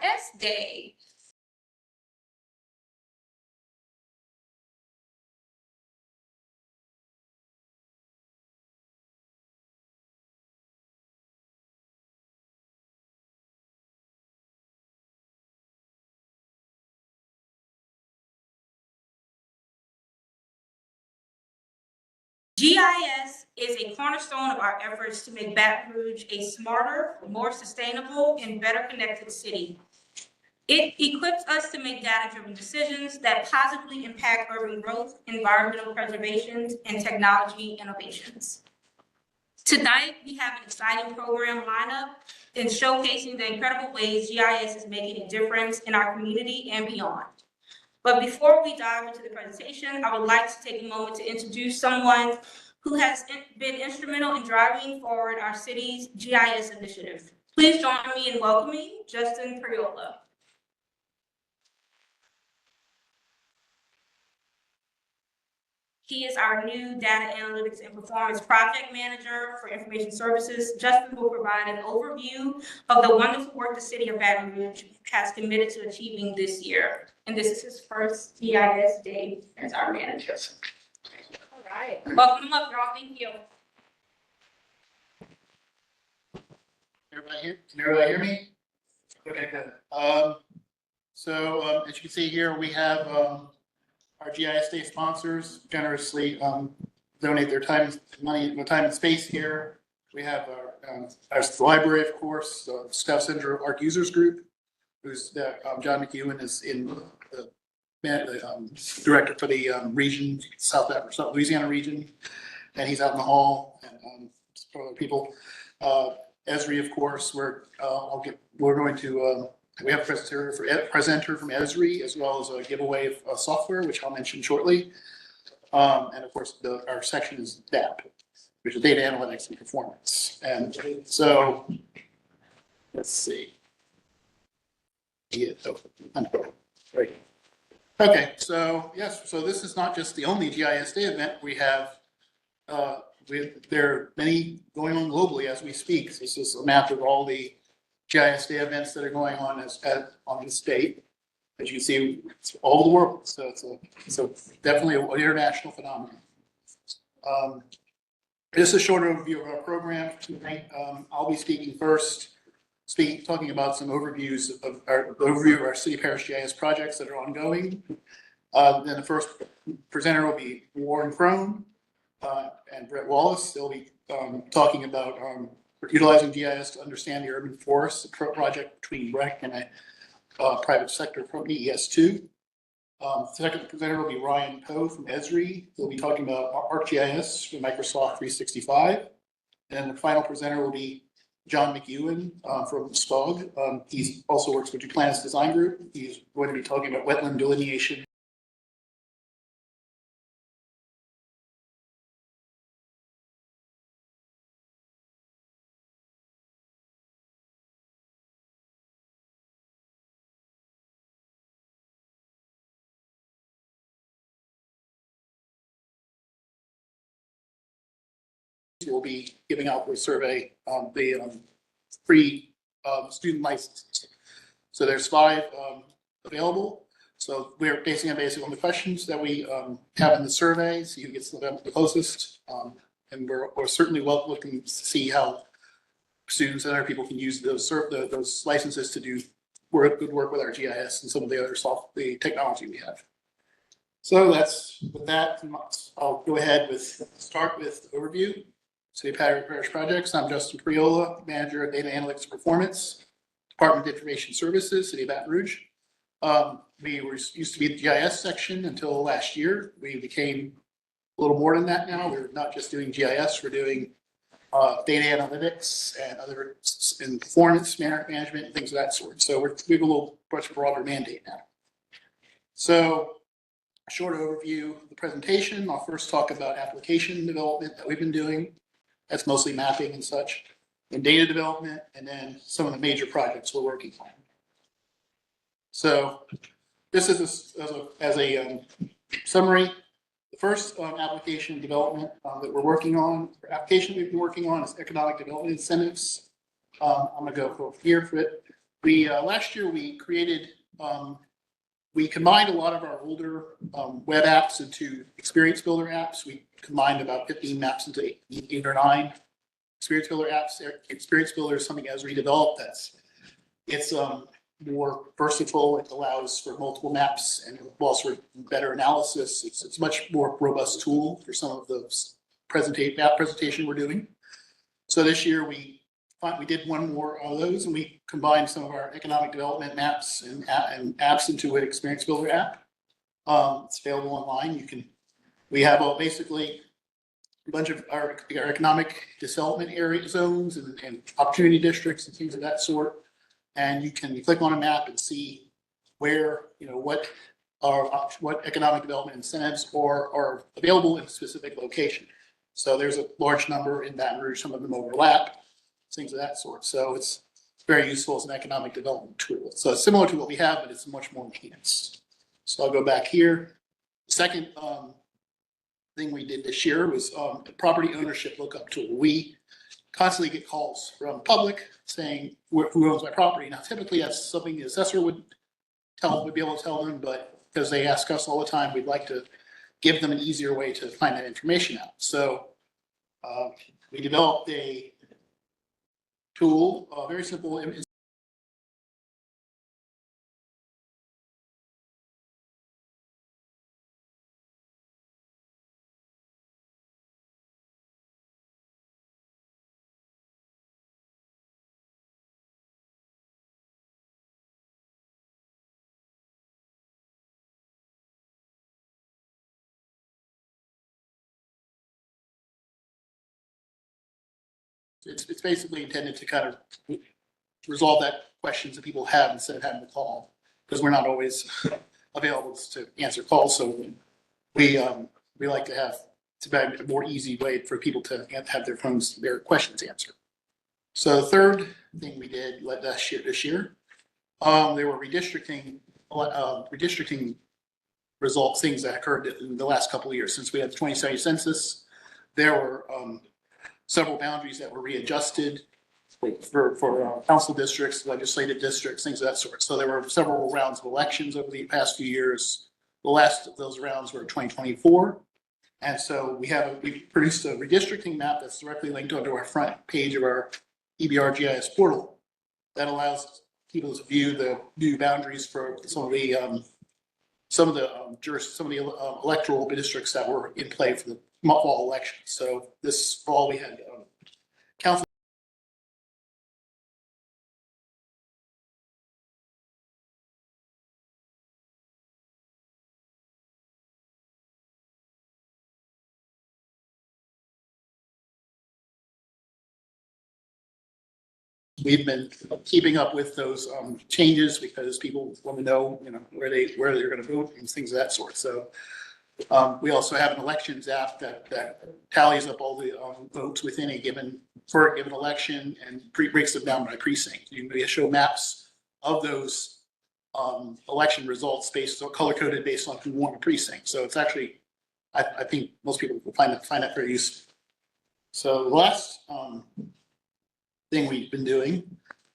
GIS Day. GIS is a cornerstone of our efforts to make Baton Rouge a smarter, more sustainable, and better connected city. It equips us to make data-driven decisions that positively impact urban growth, environmental preservation, and technology innovations. Tonight, we have an exciting program lineup in showcasing the incredible ways GIS is making a difference in our community and beyond. But before we dive into the presentation, I would like to take a moment to introduce someone who has been instrumental in driving forward our city's GIS initiative. Please join me in welcoming Justin Priola. He is our new Data Analytics and Performance Project Manager for Information Services. Justin will provide an overview of the wonderful work the City of Baton Rouge has committed to achieving this year. And this is his first GIS Day as our manager. All right. Welcome him up, y'all. Thank you. Everybody here? Can everybody hear me? Okay, good. As you can see here, we have our GIS Day sponsors generously donate their time, money, time and space here. We have our library, of course, the Staff Center Arc Users Group, who's John McEwen is in the director for the region, South Louisiana region, and he's out in the hall and for other people. Esri, of course, we're going to. We have a presenter from Esri, as well as a giveaway of software, which I'll mention shortly. And of course, our section is DAP, which is Data Analytics and Performance. And so, let's see. Right. Okay, so yes, so this is not just the only GIS Day event we have. There are many going on globally as we speak. This is a map of all the GIS Day events that are going on on the state. As you can see, it's all over the world. So it's definitely an international phenomenon. Just a short overview of our program tonight. I'll be speaking first, talking about some overviews of our city parish GIS projects that are ongoing. Then the first presenter will be Warren Kron and Brett Wallace. They'll be talking about utilizing GIS to understand the urban forest, the project between REC and a private sector from EES2. Second presenter will be Ryan Poe from Esri. He'll be talking about ArcGIS for Microsoft 365. And the final presenter will be John McEwen from SPOG. He also works with Duplantis Design Group. He's going to be talking about wetland delineation. We'll be giving out the survey, the free student licenses. So there's 5 available. So we're basing it basically on the questions that we have in the survey, see who gets the closest. And we're certainly looking to see how students and other people can use those licenses to do good work with our GIS and some of the other the technology we have. So with that, I'll go ahead start with the overview. City Parish Projects. I'm Justin Priola, Manager of Data Analytics Performance, Department of Information Services, City of Baton Rouge. We used to be the GIS section until last year. We became a little more than that now. We're not just doing GIS, we're doing data analytics and other performance management and things of that sort. So we have a little much broader mandate now. So a short overview of the presentation. I'll first talk about application development that we've been doing. That's mostly mapping and such, and data development, and then some of the major projects we're working on. So this is as a summary. The first application development that we're working on, application we've been working on is economic development incentives. I'm going to go here for it. We, last year, we created, we combined a lot of our older web apps into experience builder apps. We combined about 15 maps into eight or nine experience builder apps. Experience builder is something as redeveloped it's more versatile. It allows for multiple maps and allows for better analysis. It's a much more robust tool for some of the map presentation we're doing. So this year we did one more of those, and we combined some of our economic development maps and apps into an experience builder app. It's available online. We have basically a bunch of our economic development area zones and opportunity districts and things of that sort. And you can click on a map and see where, what economic development incentives are available in a specific location. So there's a large number in Baton Rouge, some of them overlap, things of that sort. So it's very useful as an economic development tool. So it's similar to what we have, but it's much more enhanced. So I'll go back here. The second thing we did this year was the property ownership lookup tool. We constantly get calls from the public saying who owns my property. Now, typically that's something the assessor would be able to tell them, but because they ask us all the time, we'd like to give them an easier way to find that information out. So we developed a tool, very simple. It's basically intended to kind of resolve that questions that people have instead of having to call, because we're not always available to answer calls. So we like to have a more easy way for people to have their questions answered. So the third thing we did this year, there were redistricting results, things that occurred in the last couple of years since we had the 2070 census. There were several boundaries that were readjusted for council districts, legislative districts, things of that sort. So there were several rounds of elections over the past few years. The last of those rounds were 2024. And so we produced a redistricting map that's directly linked onto our front page of our EBR GIS portal that allows people to view the new boundaries for some of the electoral districts that were in play for the fall election. So this fall we had council. We've been keeping up with those changes because people want to know, where they're going to vote and things of that sort. So we also have an elections app that tallies up all the votes within a given election and breaks them down by precinct. You can show maps of those election results color coded based on who won a precinct. So it's actually, I think most people will find that very useful. So the last thing we've been doing,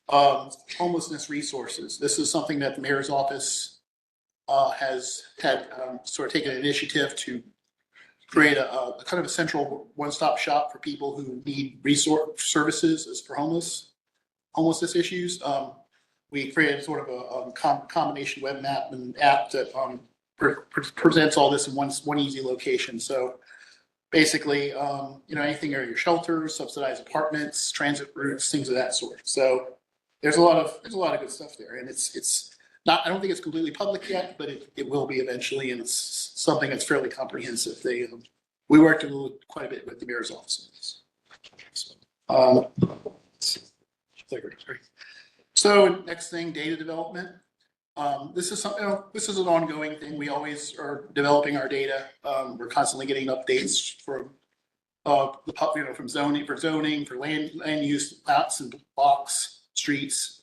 homelessness resources. This is something that the mayor's office has had sort of taken an initiative to create a kind of a central one-stop shop for people who need services for homelessness issues. We created sort of a combination web map and app that presents all this in one easy location. So basically, anything are your shelters, subsidized apartments, transit routes, things of that sort. So there's a lot of good stuff there, and it's not. I don't think it's completely public yet, but it will be eventually, and it's something that's fairly comprehensive. We worked quite a bit with the mayor's office. So next thing, data development. This is an ongoing thing. We always are developing our data. We're constantly getting updates from from zoning, for land use, lots and blocks, streets.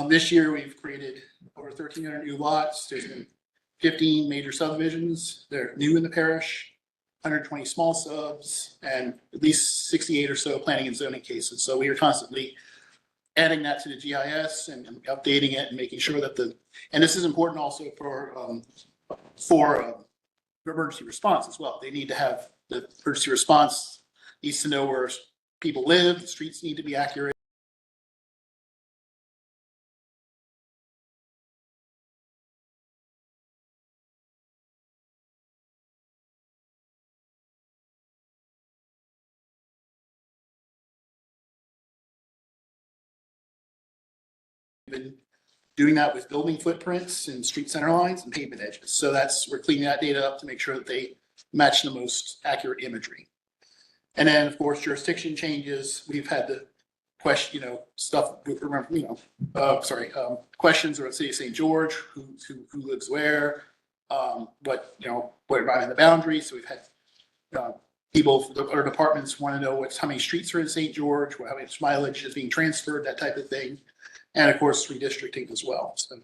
This year we've created over 1,300 new lots. There's been 15 major subdivisions. They're new in the parish, 120 small subs, and at least 68 or so planning and zoning cases. So we are constantly adding that to the GIS and updating it and making sure that and this is important also for emergency response as well. They need to have the emergency response needs to know where people live, the streets need to be accurate. Been doing that with building footprints and street center lines and pavement edges. So we're cleaning that data up to make sure that they match the most accurate imagery. And then, of course, jurisdiction changes. We've had the question, stuff, questions around City of St. George, who lives where, what are the boundaries. So we've had people, or departments want to know how many streets are in St. George, how much mileage is being transferred, that type of thing. And of course, redistricting as well. So,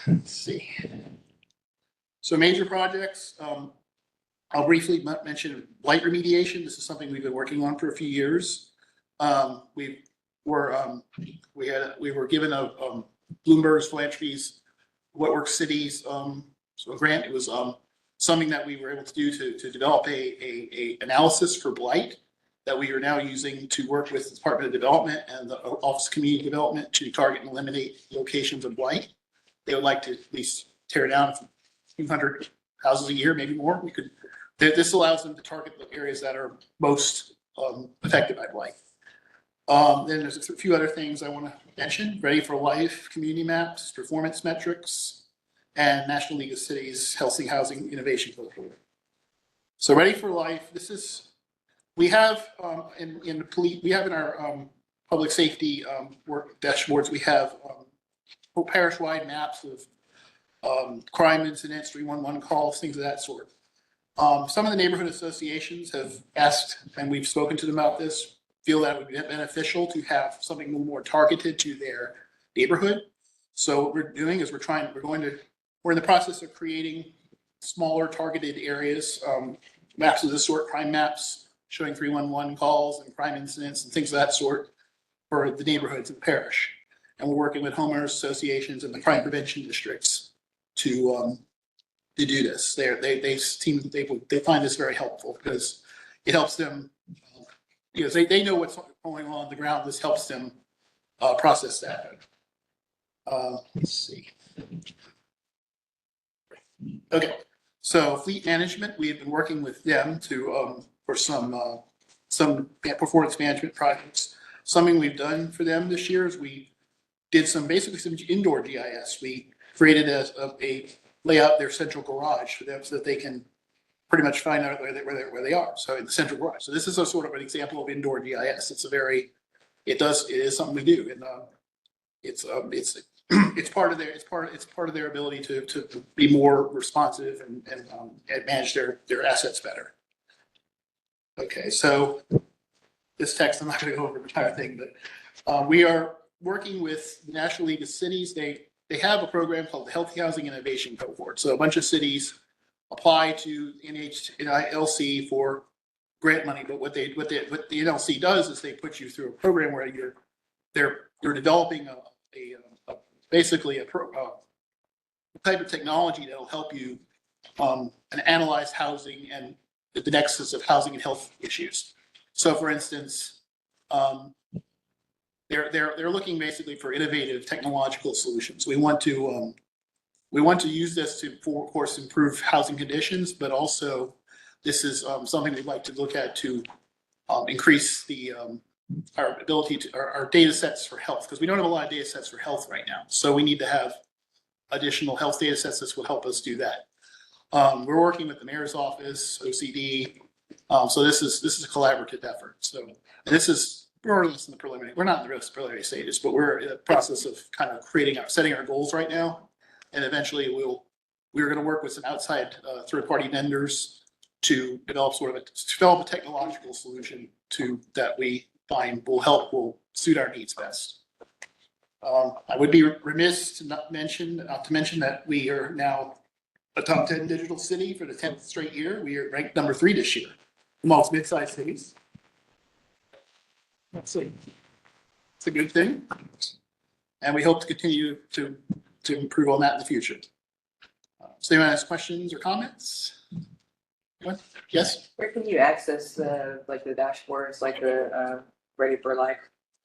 let's see. So major projects, I'll briefly mention blight remediation. This is something we've been working on for a few years. We were given a Bloomberg's Philanthropies What Works Cities so a grant. It was something that we were able to do to develop a analysis for blight that we are now using to work with the Department of Development and the Office of Community Development to target and eliminate locations of blight. They would like to at least tear down a few hundred houses a year, maybe more. This allows them to target the areas that are most affected by blight. Then there's a few other things I want to mention. Ready for Life, community maps, performance metrics, and National League of Cities Healthy Housing Innovation Program. So Ready for Life, we have in our public safety work dashboards, we have parish-wide maps of crime incidents, 311 calls, things of that sort. Some of the neighborhood associations have asked, and we've spoken to them about this, feel that it would be beneficial to have something more targeted to their neighborhood. So what we're doing is we're in the process of creating smaller targeted areas, maps of this sort, crime maps, showing 311 calls and crime incidents and things of that sort for the neighborhoods of the parish. And we're working with homeowners associations and the crime prevention districts to do this. They find this very helpful because it helps them, they know what's going on the ground. This helps them process that. Let's see. Okay, so fleet management, we have been working with them for some performance management projects. Something we've done for them this year is we did basically some indoor GIS. We created a layout their central garage for them so that they can pretty much find out where they are. So in the central garage. So this is a sort of an example of indoor GIS. It is something we do, and it's part of their ability to be more responsive and manage their assets better. Okay, so this text, I'm not going to go over the entire thing, but we are working with the National League of Cities. They have a program called the Healthy Housing Innovation Cohort. So a bunch of cities apply to NHLC for grant money, but what the NLC does is they put you through a program where you're developing basically a type of technology that will help you and analyze housing and the nexus of housing and health issues. So, for instance, they're looking basically for innovative technological solutions. We want to use this to, of course, improve housing conditions, but also this is something we'd like to look at to increase our ability to our data sets for health, because we don't have a lot of data sets for health right now. So we need to have additional health data sets that will help us do that. We're working with the mayor's office, OCD. So this is a collaborative effort. So, and this is more or less in the preliminary. We're not in the real preliminary stages, but we're in the process of kind of setting our goals right now. And eventually we're going to work with some outside third-party vendors to develop a technological solution that we find will suit our needs best. I would be remiss not to mention that we are now a top 10 digital city for the 10th straight year. We are ranked number 3 this year amongst mid-sized cities. Let's see. It's a good thing. And we hope to continue to improve on that in the future. So anyone has questions or comments? What? Yes? Where can you access the, like the dashboards, like the, Ready for Life?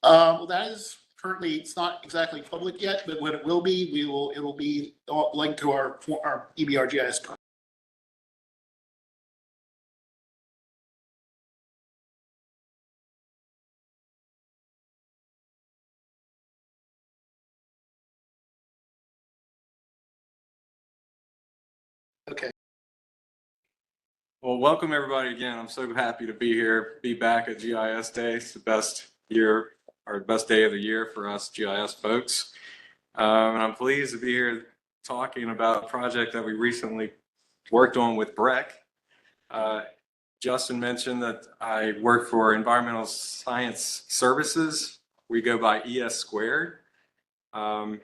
Well, that is currently, it's not exactly public yet, but what it will be, it will be linked to our EBR GIS. Okay. Well, welcome everybody again. I'm so happy to be here, be back at GIS Day. It's the best year or best day of the year for us GIS folks. And I'm pleased to be here talking about a project that we recently worked on with Breck. Justin mentioned that I work for Environmental Science Services. We go by ES squared. And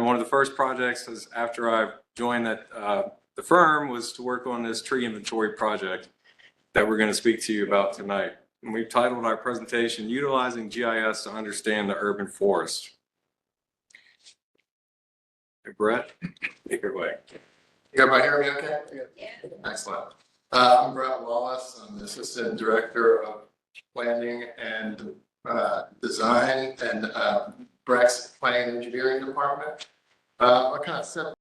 one of the first projects is after I joined the firm was to work on this tree inventory project that we're going to speak to you about tonight. And we've titled our presentation, Utilizing GIS to Understand the Urban Forest. Hey, Brett, take it away. You everybody hear me okay? Yeah. Excellent. I'm Brett Wallace. I'm the Assistant Director of Planning and Design and Breck's Planning and Engineering Department. I kind of set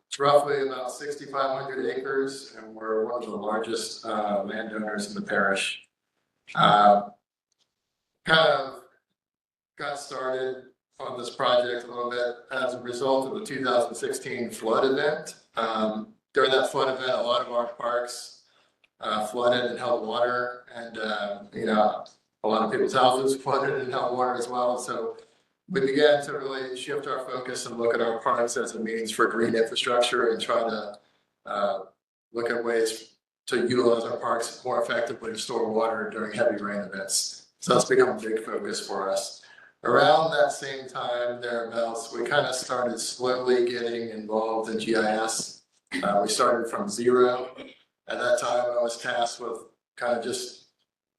it's roughly about 6,500 acres, and we're one of the largest landowners in the parish. Kind of got started on this project a little bit as a result of the 2016 flood event. During that flood event, a lot of our parks flooded and held water, and a lot of people's houses flooded and held water as well. So we began to really shift our focus and look at our parks as a means for green infrastructure and try to look at ways to utilize our parks more effectively to store water during heavy rain events. So that's become a big focus for us. Around that same time, thereabouts, we kind of started slowly getting involved in GIS. We started from zero. At that time, I was tasked with kind of just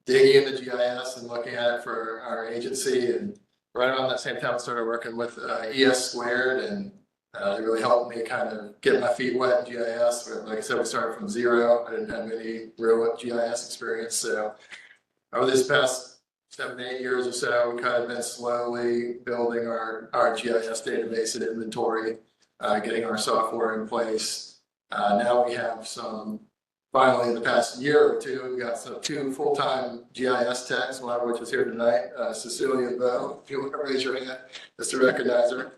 digging into GIS and looking at it for our agency. And right around that same time, I started working with ES squared, and it really helped me kind of get my feet wet in GIS. But like I said, we started from zero. I didn't have any real GIS experience. So over this past 7 to 8 years or so, we kind of been slowly building our GIS database and inventory, getting our software in place. Now we have finally in the past year or two, we've got two full-time GIS techs, one of which is here tonight, Cecilia Bowe, if you want to raise your hand, just to recognize her.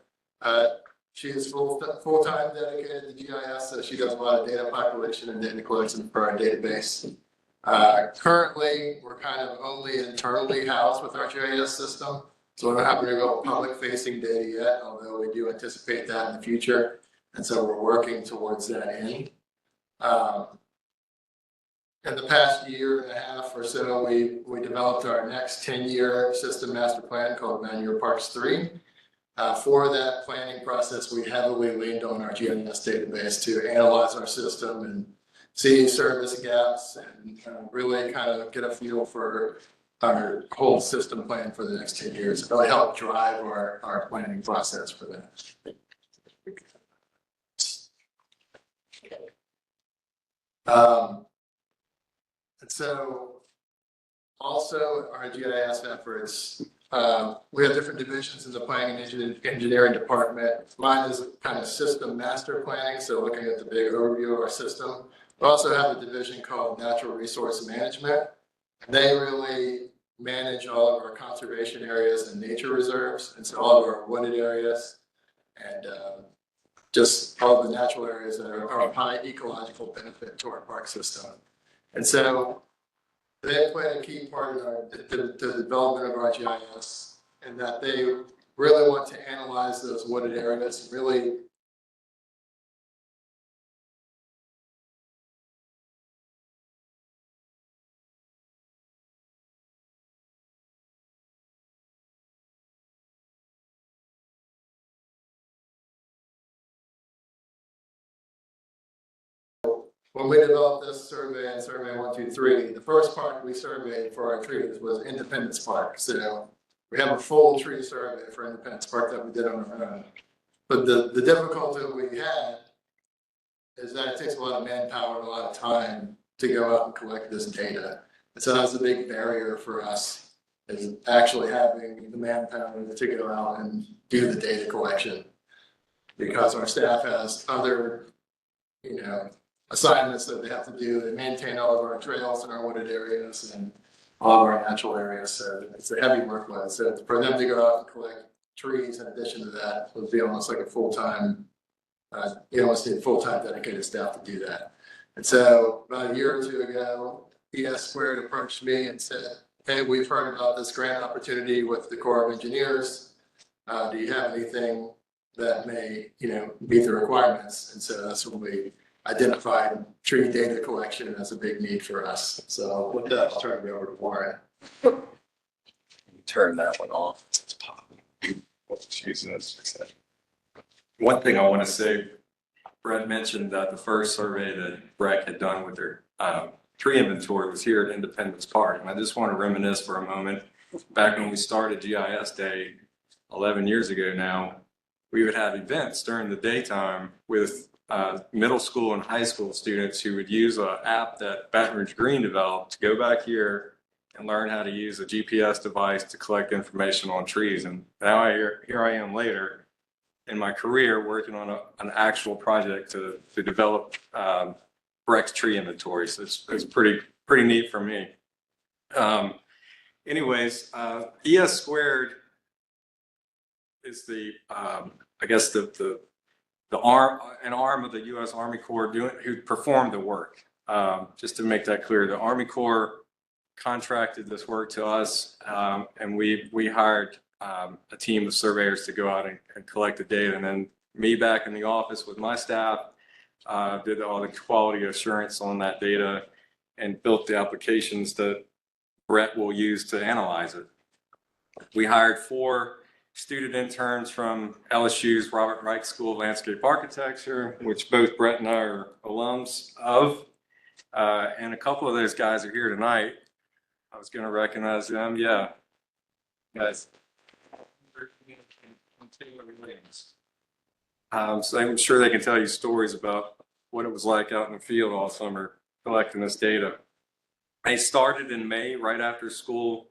She is full-time dedicated to GIS, so she does a lot of data population and data collection for our database. Currently, we're kind of only internally housed with our GIS system, so we don't have any real public-facing data yet, although we do anticipate that in the future, and so we're working towards that end. In the past year and a half or so, we developed our next 10-year system master plan called Manure Parks 3. For that planning process, we heavily leaned on our GIS database to analyze our system and see service gaps and really kind of get a feel for our whole system plan for the next 10 years. It really helped drive our planning process for that. And so also our GIS efforts, we have different divisions in the planning and engineering department. Mine is kind of system master planning, so looking at the big overview of our system. We also have a division called natural resource management. They really manage all of our conservation areas and nature reserves, and so all of our wooded areas and just all of the natural areas that are of high ecological benefit to our park system. And so they play a key part in the development of our GIS, and that they really want to analyze those wooded areas and really when we developed this survey and survey 123, the first park we surveyed for our trees was Independence Park. So we have a full tree survey for Independence Park that we did on our own. But the difficulty we had is that it takes a lot of manpower and a lot of time to go out and collect this data. And so that's a big barrier for us, is actually having the manpower to go out and do the data collection. Because our staff has other, assignments that they have to do. They maintain all of our trails in our wooded areas and all of our natural areas. So it's a heavy workload. So for them to go out and collect trees in addition to that would be almost like a full-time, you almost need full-time dedicated staff to do that. And so about a year or two ago, ES Squared approached me and said, hey, we've heard about this grant opportunity with the Corps of Engineers. Do you have anything that may, meet the requirements? And so that's when we identified tree data collection as a big need for us. So with that, I'll turn it over to Warren. Turn that one off. It's popping. Jesus. One thing I want to say, Brett mentioned that the first survey that Breck had done with their tree inventory was here at Independence Park. And I just want to reminisce for a moment. Back when we started GIS Day 11 years ago now, we would have events during the daytime with middle school and high school students who would use an app that Baton Rouge Green developed to go back here and learn how to use a GPS device to collect information on trees. And now here I am later in my career working on an actual project to develop Breck's tree inventory. So it's pretty neat for me. Anyways, ES Squared is the I guess an arm of the U.S. Army Corps who performed the work. Just to make that clear, the Army Corps contracted this work to us, and we hired a team of surveyors to go out and collect the data. And then me back in the office with my staff did all the quality assurance on that data and built the applications that Brett will use to analyze it. We hired 4 student interns from LSU's Robert Reich School of Landscape Architecture, which both Brett and I are alums of. And a couple of those guys are here tonight. I was going to recognize them. Yeah. Guys. So I'm sure they can tell you stories about what it was like out in the field all summer collecting this data. I started in May, right after school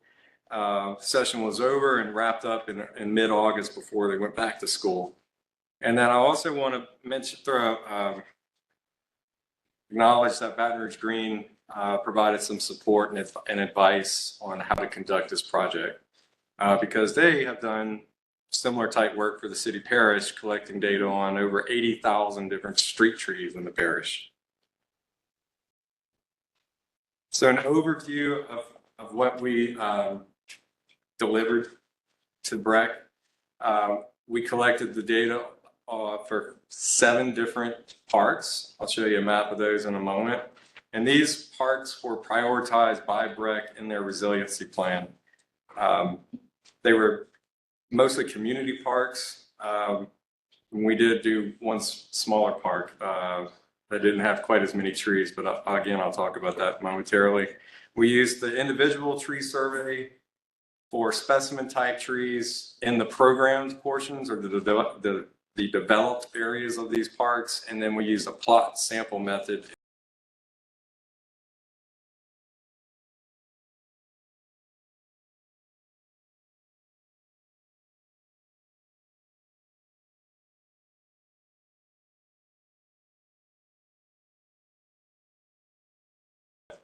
session was over, and wrapped up in mid-August before they went back to school. And then I also want to acknowledge that Baton Rouge Green provided some support and advice on how to conduct this project because they have done similar type work for the city parish, collecting data on over 80,000 different street trees in the parish. So an overview of what we delivered to Breck. We collected the data for 7 different parks. I'll show you a map of those in a moment. And these parks were prioritized by Breck in their resiliency plan. They were mostly community parks. We did do one smaller park that didn't have quite as many trees, but again, I'll talk about that momentarily. We used the individual tree survey for specimen type trees in the programmed portions or the developed areas of these parks. And then we used a plot sample method.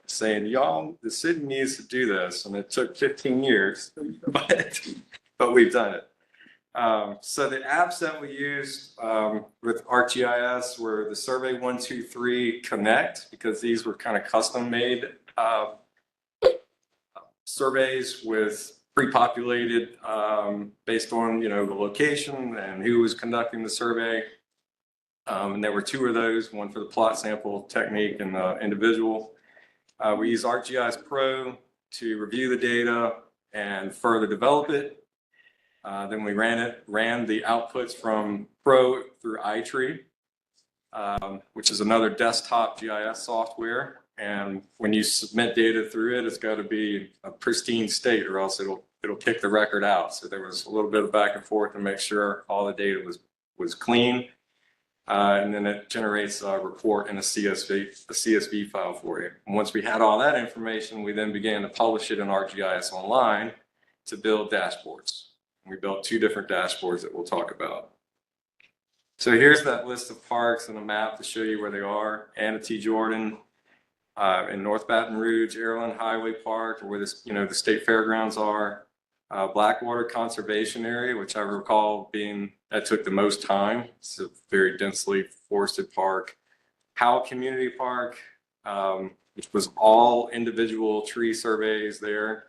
Saying, y'all, the city needs to do this. And it took 15 years, but we've done it. So the apps that we used with ArcGIS were the Survey 123 Connect, because these were kind of custom made surveys with pre-populated based on, the location and who was conducting the survey. And there were 2 of those, one for the plot sample technique and the individual. We use ArcGIS Pro to review the data and further develop it. Then we ran the outputs from Pro through iTree. which is another desktop GIS software. And when you submit data through it, it's got to be a pristine state or else it'll kick the record out. So there was a little bit of back and forth to make sure all the data was clean. And then it generates a report in a CSV file for you. And once we had all that information, we then began to publish it in ArcGIS Online to build dashboards. We built 2 different dashboards that we'll talk about. So here's that list of parks and a map to show you where they are. Anna T. Jordan in North Baton Rouge, Airland Highway Park, where the state fairgrounds are. Blackwater Conservation Area, which I recall that took the most time. It's a very densely forested park. Powell Community Park, which was all individual tree surveys there.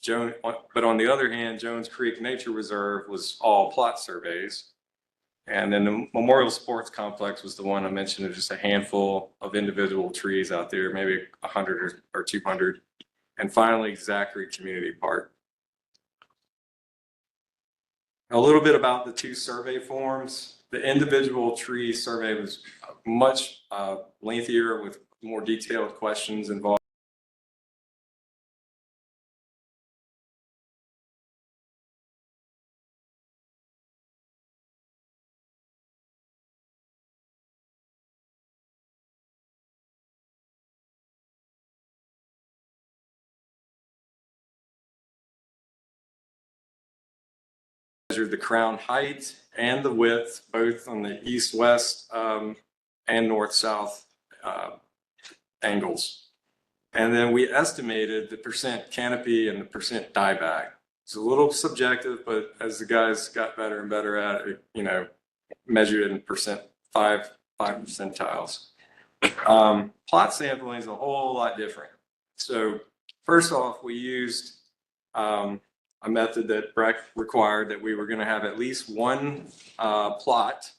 But on the other hand, Jones Creek Nature Reserve was all plot surveys. And then the Memorial Sports Complex was the one I mentioned, of just a handful of individual trees out there, maybe 100 or 200. And finally, Zachary Community Park. A little bit about the 2 survey forms. The individual tree survey was much lengthier with more detailed questions involved. Measured the crown height and the width, both on the east-west and north-south angles. And then we estimated the percent canopy and the percent dieback. It's a little subjective, but as the guys got better and better at it, measured in five percentiles. Plot sampling is a whole lot different. So first off, we used a method that Breck required that we were going to have at least 1 plot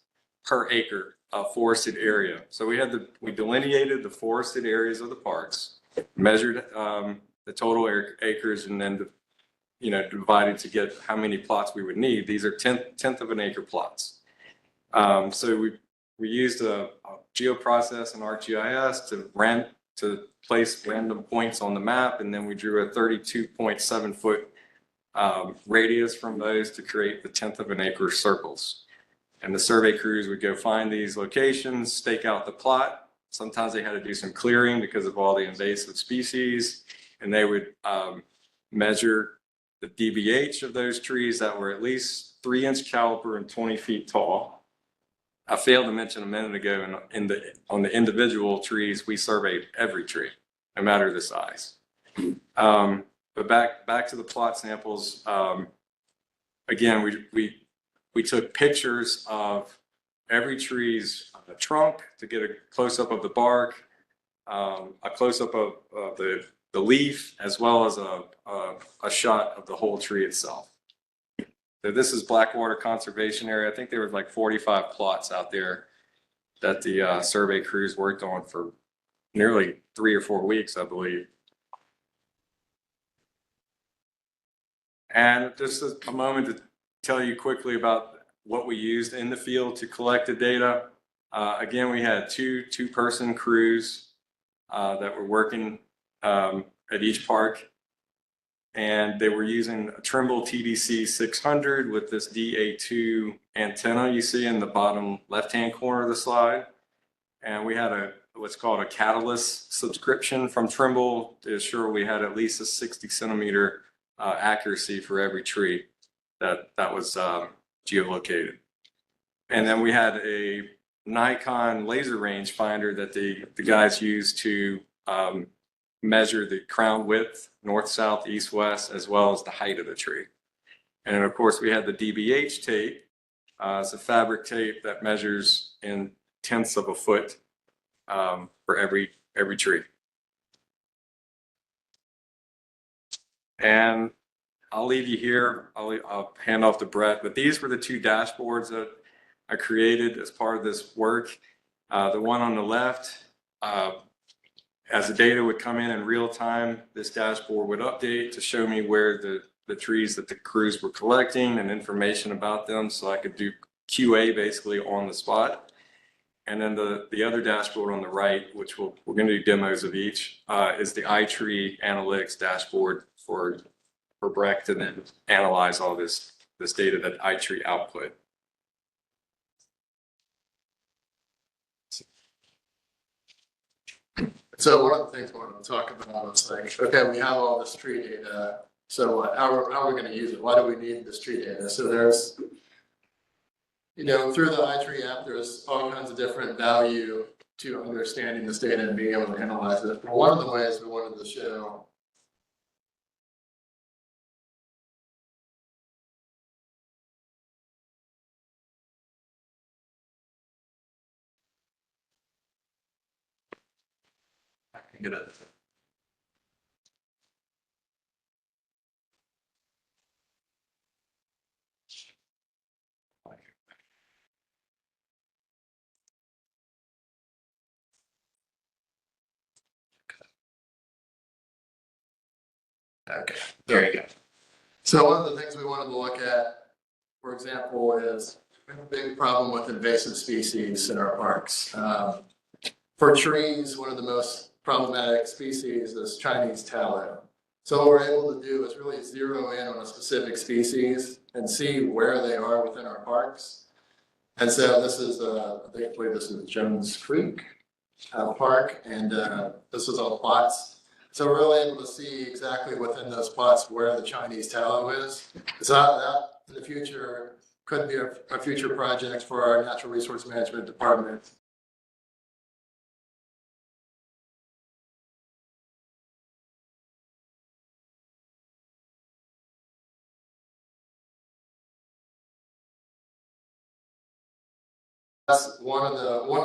per acre of forested area. So we delineated the forested areas of the parks, measured the total acres, and then divided to get how many plots we would need. These are tenth of an acre plots. So we used a geoprocess in ArcGIS to place random points on the map, and then we drew a 32.7 foot radius from those to create the tenth of an acre circles. And the survey crews would go find these locations, stake out the plot. Sometimes they had to do some clearing because of all the invasive species, and they would measure the DBH of those trees that were at least 3-inch caliper and 20 feet tall. I failed to mention a minute ago, on the individual trees, we surveyed every tree, no matter the size. But back to the plot samples. Again, we took pictures of every tree's trunk to get a close-up of the bark, a close-up of the leaf, as well as a shot of the whole tree itself. So this is Blackwater Conservation Area. I think there was like 45 plots out there that the survey crews worked on for nearly 3 or 4 weeks, I believe. And just a moment to tell you quickly about what we used in the field to collect the data. Again, we had two person crews that were working at each park, and they were using a Trimble TDC 600 with this DA2 antenna you see in the bottom left-hand corner of the slide. And we had what's called a catalyst subscription from Trimble to assure we had at least a 60 centimeter accuracy for every tree that was geolocated. And then we had a Nikon laser range finder that the guys used to measure the crown width, north, south, east, west, as well as the height of the tree. And then of course we had the DBH tape. It's a fabric tape that measures in tenths of a foot for every tree. And I'll leave you here. I'll hand off to Brett, but these were the 2 dashboards that I created as part of this work. The one on the left, as the data would come in real time, this dashboard would update to show me where the trees that the crews were collecting and information about them, so I could do QA basically on the spot. And then the other dashboard on the right, which we're going to do demos of each, is the iTree analytics dashboard for Breck to then analyze all this data that iTree output. So one of the things I wanted to talk about was like, okay, we have all this tree data. So how are we going to use it? Why do we need this tree data? So there's, you know, through the iTree app, there's all kinds of different value to understanding this data and being able to analyze it. But one of the ways we wanted to show I can get it. Okay, there you go. So one of the things we wanted to look at, for example, is we have a big problem with invasive species in our parks. For trees, one of the most problematic species is Chinese tallow. So what we're able to do is really zero in on a specific species and see where they are within our parks. And so this is, I believe this is Jones Creek Park, and this is all plots. So we're really able to see exactly within those plots where the Chinese tallow is. So that in the future could be a future project for our natural resource management department. That's one of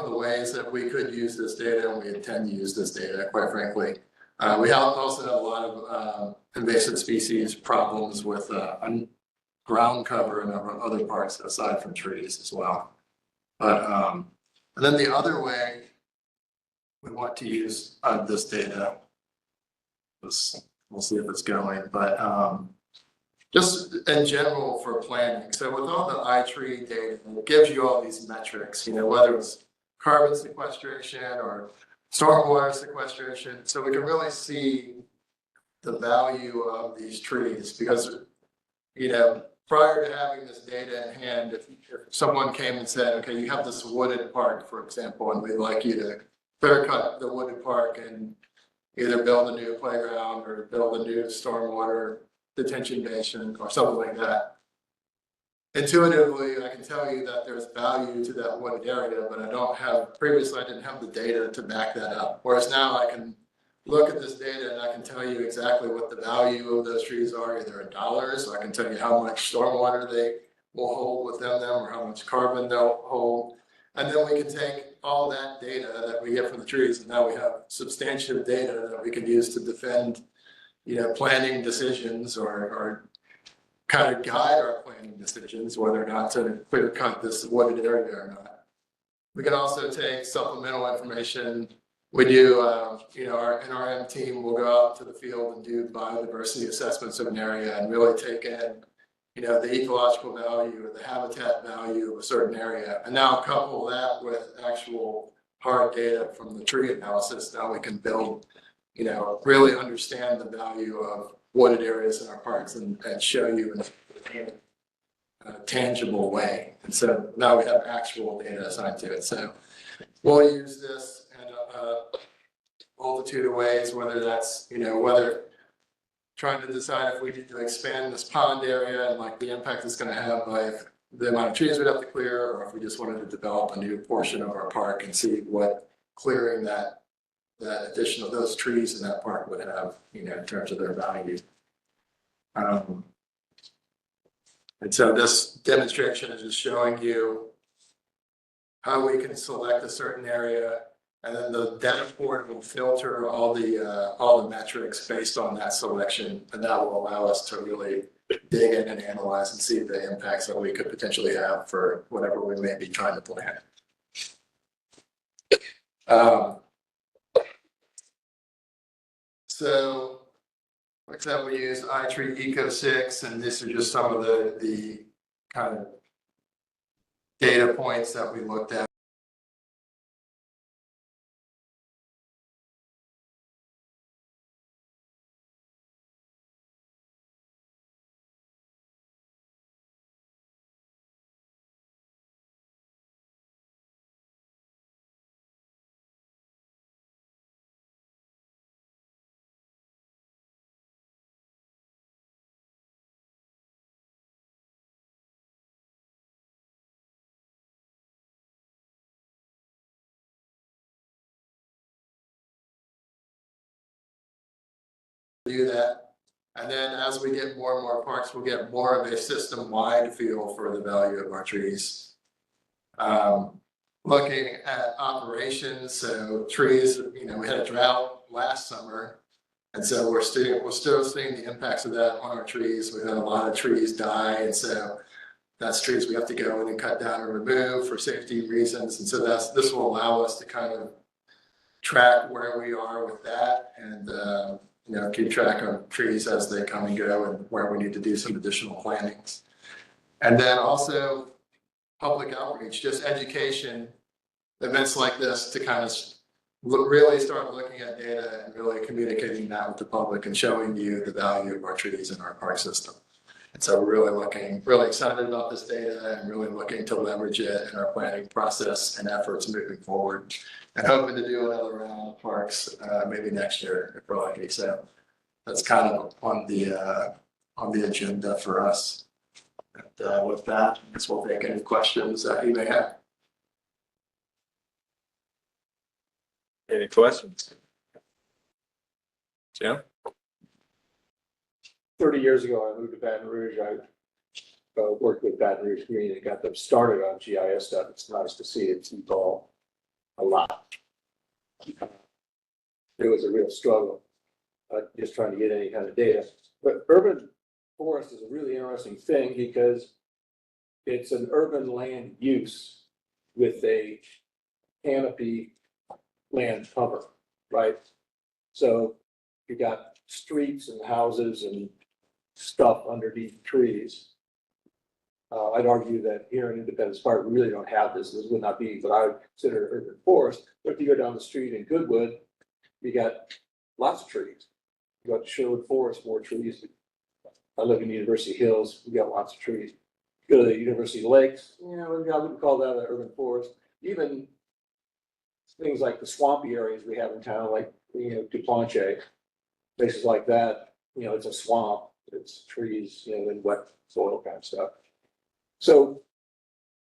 the ways that we could use this data, and we intend to use this data, quite frankly. We also have a lot of invasive species problems with ground cover and other parts aside from trees as well. But and then the other way we want to use this data, we'll see if it's going, but just in general for planning. So with all the iTree data, it gives you all these metrics, you know, whether it's carbon sequestration or stormwater sequestration. So we can really see the value of these trees because, you know, prior to having this data in hand, if someone came and said, okay, you have this wooded park, for example, and we'd like you to clear cut the wooded park and either build a new playground or build a new stormwater detention basin or something like that. Intuitively, I can tell you that there's value to that wooded area, but previously I didn't have the data to back that up. Whereas now I can look at this data and I can tell you exactly what the value of those trees are, either in dollars, so I can tell you how much stormwater they will hold within them or how much carbon they'll hold. And then we can take all that data that we get from the trees, and now we have substantive data that we can use to defend, you know, planning decisions or kind of guide our planning decisions, whether or not to clear cut this wooded area or not. We can also take supplemental information. We do, you know, our NRM team will go out to the field and do biodiversity assessments of an area and really take in, you know, the ecological value or the habitat value of a certain area. And now couple that with actual hard data from the tree analysis. Now we can build, you know, really understand the value of wooded areas in our parks and show you in a tangible way. And so now we have actual data assigned to it. So we'll use this in a multitude of ways, whether that's, you know, whether trying to decide if we need to expand this pond area and like the impact it's going to have by the amount of trees we'd have to clear, or if we just wanted to develop a new portion of our park and see what clearing that additional, those trees in that park would have, you know, in terms of their value. And so this demonstration is just showing you how we can select a certain area, and then the dashboard will filter all the metrics based on that selection, and that will allow us to really dig in and analyze and see the impacts that we could potentially have for whatever we may be trying to plan. So, like I said, we use iTree Eco 6, and these are just some of the kind of data points that we looked at. do that. And then as we get more and more parks, we'll get more of a system-wide feel for the value of our trees. Looking at operations, so trees, we had a drought last summer. And so we're still seeing the impacts of that on our trees. We've had a lot of trees die. And so that's trees we have to go in and cut down and remove for safety reasons. And so this will allow us to kind of track where we are with that and, keep track of trees as they come and go and where we need to do some additional plantings. And then also public outreach, just education, events like this to kind of really start looking at data and really communicating that with the public and showing you the value of our trees in our park system. And so we're really excited about this data and really looking to leverage it in our planning process and efforts moving forward. And hoping to do another round of parks maybe next year if we're lucky. So that's kind of on the agenda for us. And with that, I guess we'll take any questions that you may have. Any questions? Jim? 30 years ago, I moved to Baton Rouge. I worked with Baton Rouge community and got them started on GIS stuff. It's nice to see it evolve a lot. It was a real struggle, just trying to get any kind of data. But urban forest is a really interesting thing because it's an urban land use with a canopy land cover, right? So you got streets and houses and stuff underneath trees. I'd argue that here in Independence Park, we really don't have this. This would not be what I would consider urban forest. But if you go down the street in Goodwood, you got lots of trees. You got Sherwood Forest, more trees. I live in University Hills. We got lots of trees. You go to the University Lakes, I wouldn't call that an urban forest. Even things like the swampy areas we have in town, like Duplantis, places like that. It's a swamp. It's trees, and wet soil kind of stuff. So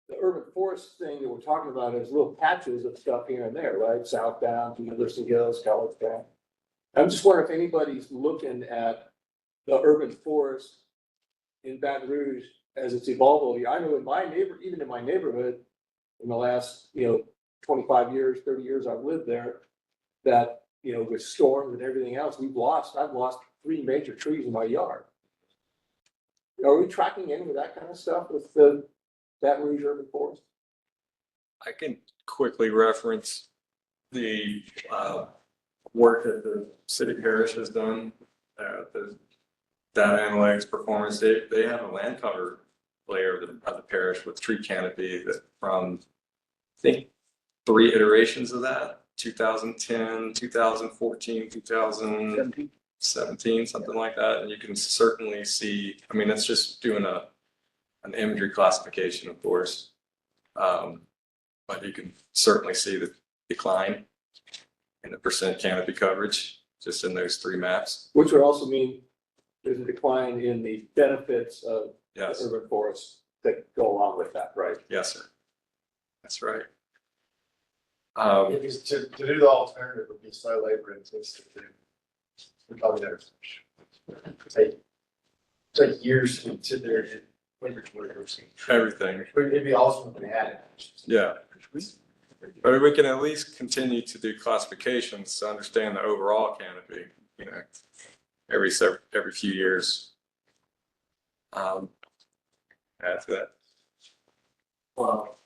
the urban forest thing that we're talking about is little patches of stuff here and there, right? Southbound, University Hills, College Town. I'm just wondering if anybody's looking at the urban forest in Baton Rouge as it's evolved over here. I know even in my neighborhood, in the last 25 years, 30 years I've lived there, that with storms and everything else, I've lost 3 major trees in my yard. Are we tracking any of that kind of stuff with the Baton Rouge urban forest? I can quickly reference the work that the city parish has done. The data analytics performance, they have a land cover layer of the parish with tree canopy that from, I think, 3 iterations of that, 2010, 2014, 2017, something like that. And you can certainly see, it's just doing an imagery classification, of course. But you can certainly see the decline in the percent canopy coverage just in those 3 maps. Which would also mean there's a decline in the benefits of Yes. urban forests that go along with that, right? Yes, sir. That's right. Because to do the alternative would be so labor intensive. We probably never take years to sit there and Everything. It'd be awesome if we had it. Yeah. But we can at least continue to do classifications to understand the overall canopy, every few years. Add to that. Well,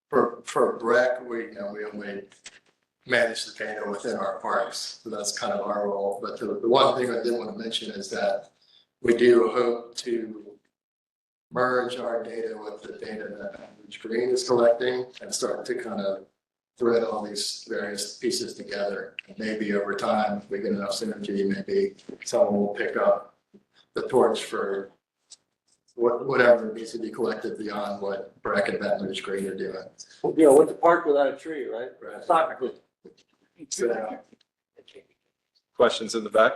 for BREC, we only manage the data within our parks, so that's kind of our role. But the one thing I did want to mention is that we do hope to merge our data with the data that Green is collecting and start to kind of thread all these various pieces together. And maybe over time, if we get enough synergy, maybe someone will pick up the torch for whatever needs to be collected beyond what BREC and Baton Rouge Green are doing. What's a park without a tree, right? Right. It's not good. So, Questions in the back?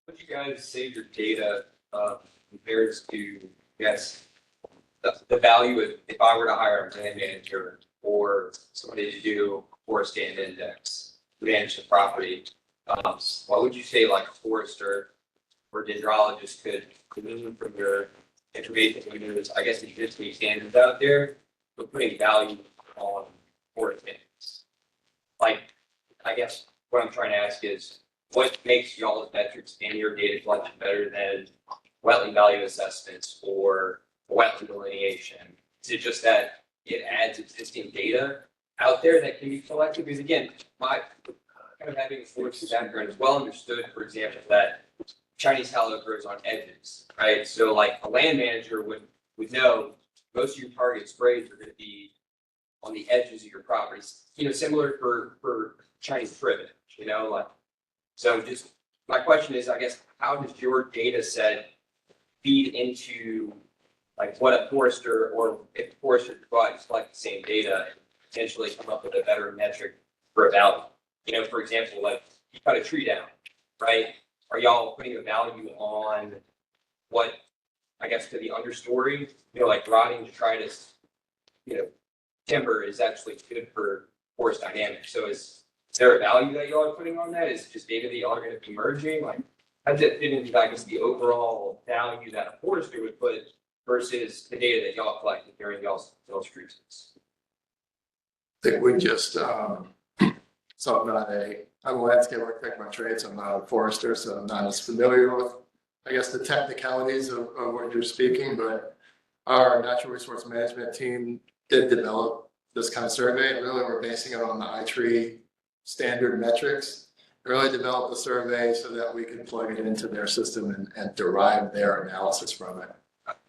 Would you guys save your data compares to, the value of, if I were to hire a land manager or somebody to do forest stand index, manage the property, what would you say like a forester or dendrologists could glean from your information, there's, I guess, existing standards out there, but putting value on forest maintenance. Like, I guess what I'm trying to ask is, what makes y'all's metrics in your data collection better than wetland value assessments or wetland delineation? Is it just that it adds existing data out there that can be collected? Because again, my kind of having a forestry background is well understood, for example, that Chinese tallow grows on edges, right? So like a land manager would know most of your target sprays are going to be on the edges of your properties. You know, similar for Chinese privet, you know, like, so just my question is, I guess, how does your data set feed into like what a forester, or if a forester provides like the same data, and potentially come up with a better metric for a value? You know, for example, like you cut a tree down, right? Are y'all putting a value on what, I guess, to the understory, you know, like rotting detritus, you know, timber is actually good for forest dynamics. So is there a value that y'all are putting on that? Is it just data that y'all are going to be merging? Like, how does it fit into, I guess, the overall value that a forester would put versus the data that y'all collected during y'all's cruises? I think we just, so I'm a landscape architect by trade, so I'm not a forester, so I'm not as familiar with, I guess, the technicalities of what you're speaking, but our natural resource management team did develop this kind of survey, and really we're basing it on the iTree standard metrics. Really developed the survey so that we could plug it into their system and derive their analysis from it.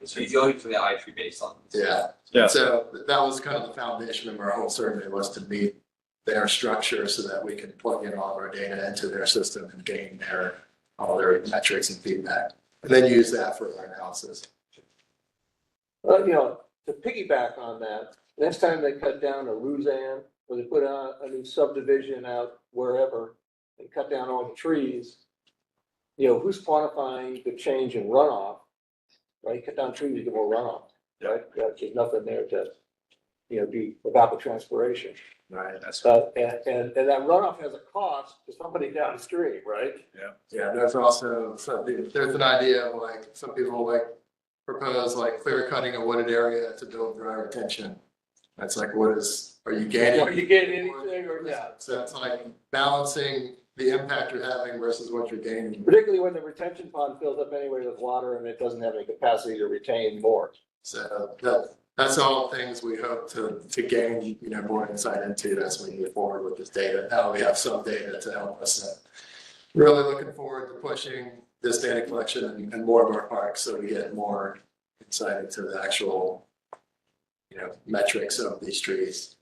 So you're going for the iTree baseline. Yeah. So that was kind of the foundation of our whole survey, was to meet their structure so that we can plug in all of our data into their system and gain all their metrics and feedback, and then use that for our analysis. Well, you know, to piggyback on that, next time they cut down a Ruzan, or they put on a new subdivision out wherever, and cut down all the trees, you know, who's quantifying the change in runoff? Right, cut down trees, you get more runoff, right? There's nothing there to, you know, be about the transpiration. Right. That's And that runoff has a cost to somebody downstream, right? Yeah. There's also there's an idea of like some people like propose like clear cutting a wooded area to build dry retention. That's like, are you gaining? Are you getting anything or not? So it's like balancing the impact you're having versus what you're gaining. Particularly when the retention pond fills up anyway with water and it doesn't have any capacity to retain more. So that's all things we hope to gain, you know, more insight into as we move forward with this data. Now we have some data to help us. Really looking forward to pushing this data collection and more of our parks, so we get more insight into the actual, you know, metrics of these trees.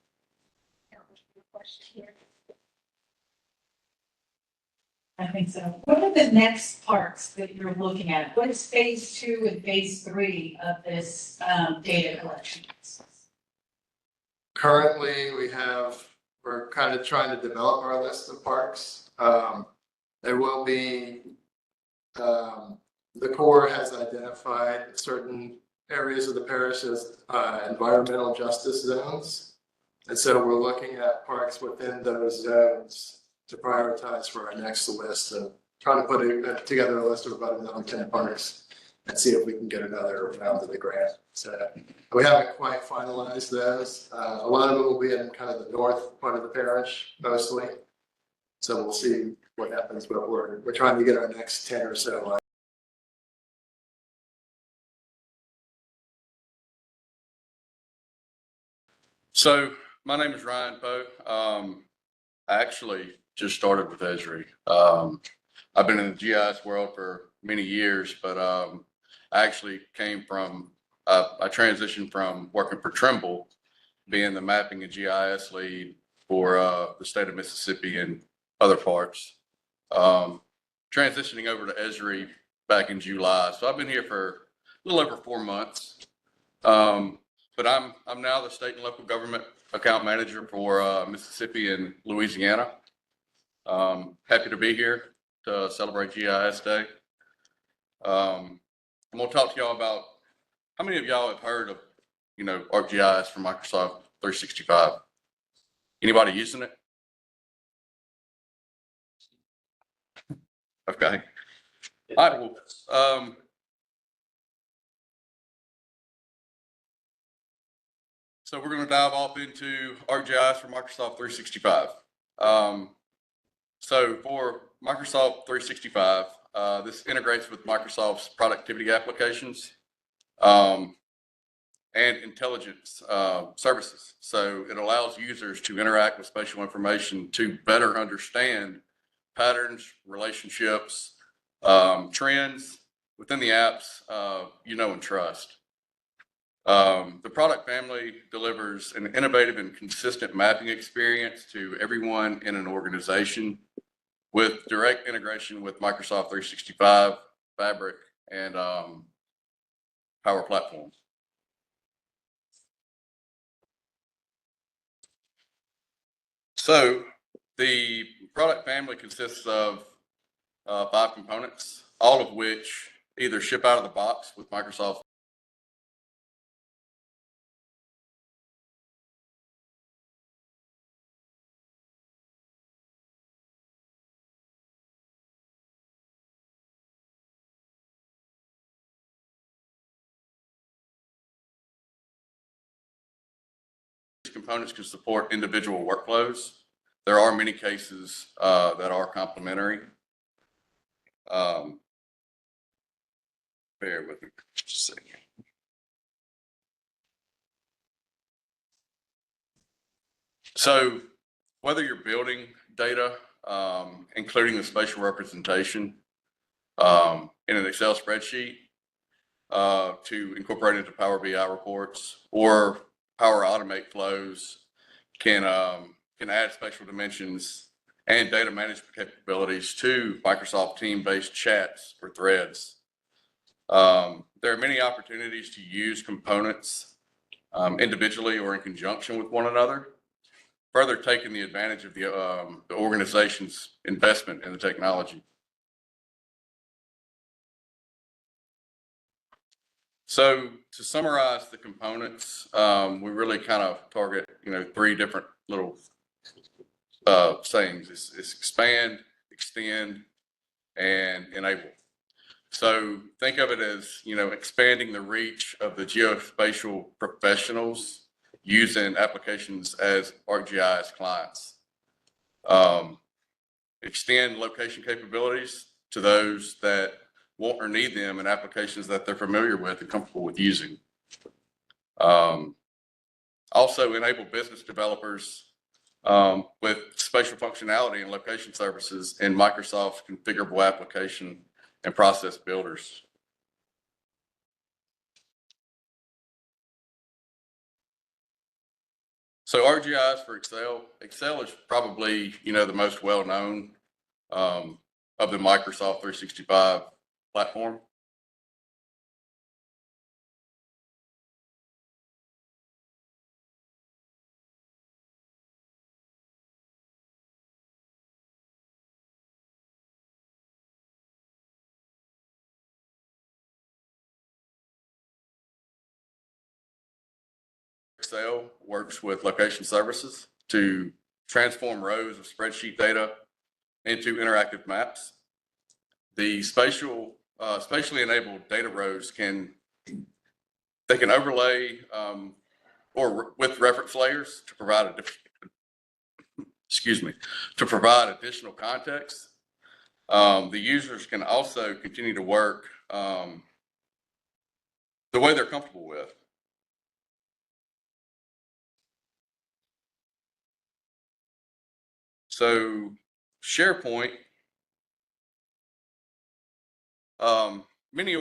I think so. What are the next parts that you're looking at? What is phase 2 and phase 3 of this data collection? Currently, we're kind of trying to develop our list of parks. There will be, the Corps has identified certain areas of the parish as environmental justice zones. And so we're looking at parks within those zones to prioritize for our next list, of trying to put together a list of about another 10 parks and see if we can get another round of the grant. So we haven't quite finalized those. A lot of it will be in kind of the north part of the parish mostly. So we'll see what happens, but we're trying to get our next 10 or so. So my name is Ryan Poe. I actually just started with Esri. I've been in the GIS world for many years, but I actually came from, I transitioned from working for Trimble, being the mapping and GIS lead for the state of Mississippi and other parts. Transitioning over to Esri back in July. So I've been here for a little over 4 months. But I'm now the state and local government account manager for Mississippi and Louisiana. Happy to be here to celebrate GIS Day. I'm gonna talk to y'all about, how many of y'all have heard of, you know, ArcGIS from Microsoft 365? Anybody using it? Okay. All right, well, so we're going to dive off into ArcGIS for Microsoft 365. So for Microsoft 365, this integrates with Microsoft's productivity applications and intelligence services. So it allows users to interact with spatial information to better understand patterns, relationships, trends within the apps you know and trust. The product family delivers an innovative and consistent mapping experience to everyone in an organization with direct integration with Microsoft 365, Fabric, and Power Platform. So the product family consists of 5 components, all of which either ship out of the box with Microsoft components can support individual workflows. There are many cases that are complementary. Bear with me just a second. So whether you're building data, including the spatial representation in an Excel spreadsheet to incorporate into Power BI reports, or Power Automate flows can add spatial dimensions and data management capabilities to Microsoft team-based chats or threads. There are many opportunities to use components individually or in conjunction with one another, further taking the advantage of the organization's investment in the technology. So to summarize the components, we really kind of target, 3 different little sayings. It's expand, extend, and enable. So think of it as, expanding the reach of the geospatial professionals using applications as ArcGIS clients. Extend location capabilities to those that want or need them in applications that they're familiar with and comfortable with using. Also enable business developers with spatial functionality and location services in Microsoft's configurable application and process builders. So ArcGIS for Excel. Excel is probably, the most well-known of the Microsoft 365 platform. Excel works with location services to transform rows of spreadsheet data into interactive maps. The spatially enabled data rows can overlay or with reference layers to provide additional context. The users can also continue to work the way they're comfortable with. So SharePoint, many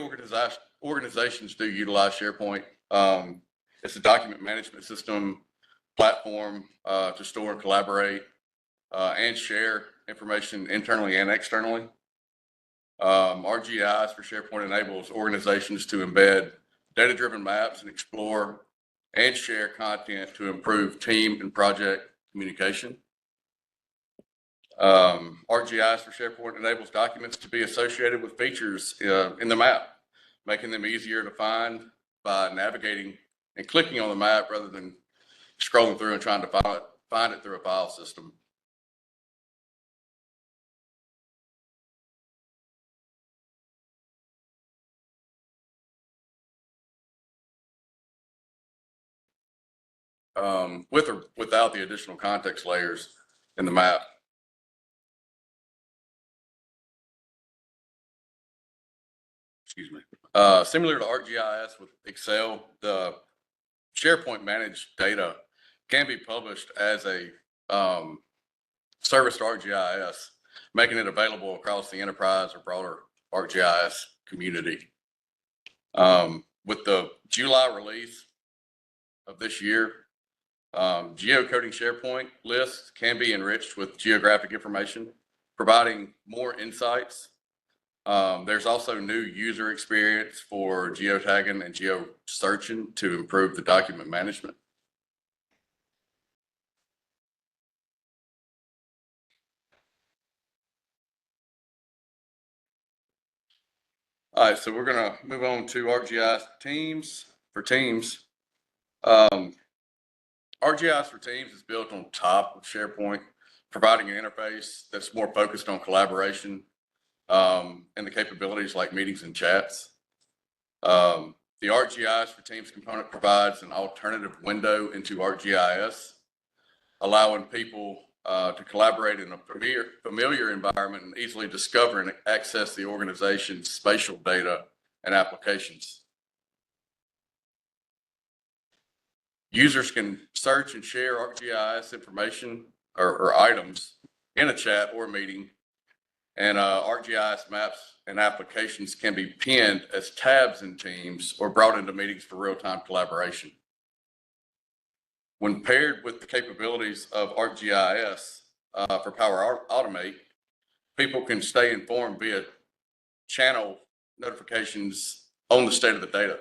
organizations do utilize SharePoint. It's a document management system platform to store and collaborate and share information internally and externally. ArcGIS for SharePoint enables organizations to embed data-driven maps and explore and share content to improve team and project communication. ArcGIS for SharePoint enables documents to be associated with features in the map, making them easier to find by navigating and clicking on the map rather than scrolling through and trying to find it through a file system. with or without the additional context layers in the map. Excuse me. Similar to ArcGIS with Excel, the SharePoint managed data can be published as a service to ArcGIS, making it available across the enterprise or broader ArcGIS community. With the July release of this year, geocoding SharePoint lists can be enriched with geographic information, providing more insights. There's also new user experience for geotagging and geo searching to improve the document management. All right, so we're gonna move on to ArcGIS Teams for Teams. ArcGIS for Teams is built on top of SharePoint, providing an interface that's more focused on collaboration and the capabilities like meetings and chats. The ArcGIS for Teams component provides an alternative window into ArcGIS, allowing people to collaborate in a familiar environment and easily discover and access the organization's spatial data and applications. Users can search and share ArcGIS information or items in a chat or meeting, and ArcGIS maps and applications can be pinned as tabs in Teams or brought into meetings for real-time collaboration. When paired with the capabilities of ArcGIS for Power Automate, people can stay informed via channel notifications on the state of the data.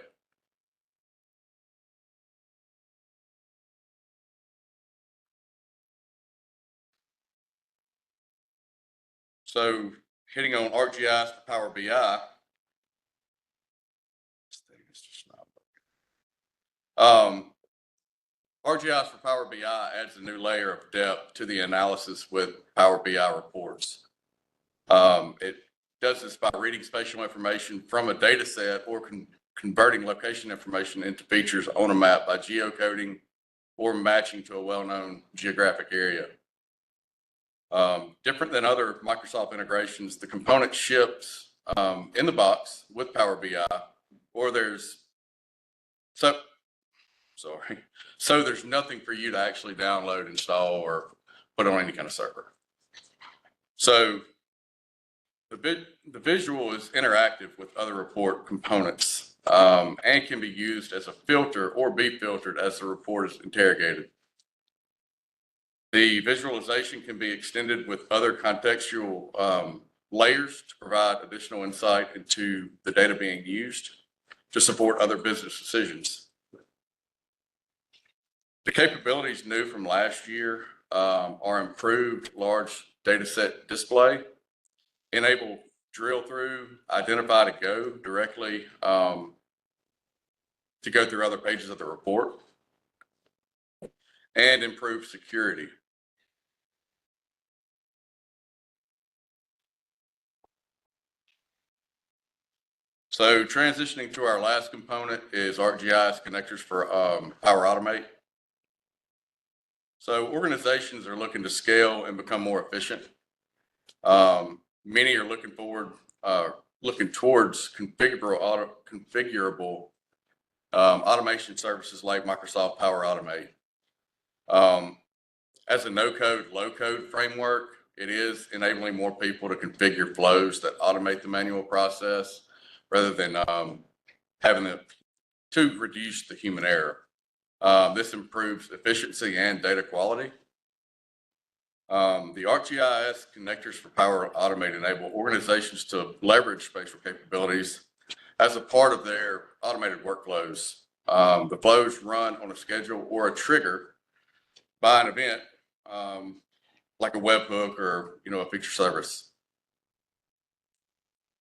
So hitting on ArcGIS for Power BI, ArcGIS for Power BI adds a new layer of depth to the analysis with Power BI reports. It does this by reading spatial information from a data set or converting location information into features on a map by geocoding or matching to a well-known geographic area. Different than other Microsoft integrations, the component ships in the box with Power BI, or so there's nothing for you to actually download, install, or put on any kind of server. So the visual is interactive with other report components and can be used as a filter or be filtered as the report is interrogated. The visualization can be extended with other contextual layers to provide additional insight into the data being used to support other business decisions. The capabilities new from last year are improved large data set display, enable drill through, identify to go directly to go through other pages of the report, and improve security. So transitioning to our last component is ArcGIS connectors for Power Automate. So organizations are looking to scale and become more efficient. Many are looking towards configurable automation services like Microsoft Power Automate. As a no-code, low-code framework, it is enabling more people to configure flows that automate the manual process rather than having to reduce the human error. This improves efficiency and data quality. The ArcGIS connectors for Power Automate enable organizations to leverage spatial capabilities as a part of their automated workflows. The flows run on a schedule or a trigger by an event, like a webhook or a feature service.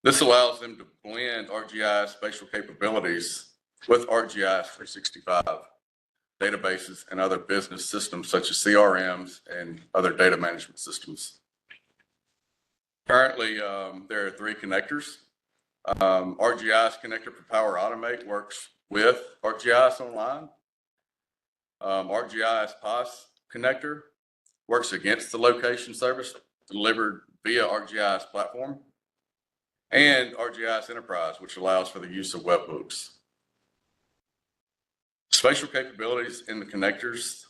This allows them to blend ArcGIS spatial capabilities with ArcGIS 365 databases and other business systems such as CRMs and other data management systems. Currently, there are 3 connectors. ArcGIS connector for Power Automate works with ArcGIS Online. ArcGIS POS connector works against the location service delivered via ArcGIS platform, and ArcGIS Enterprise, which allows for the use of webhooks. Spatial capabilities in the connectors,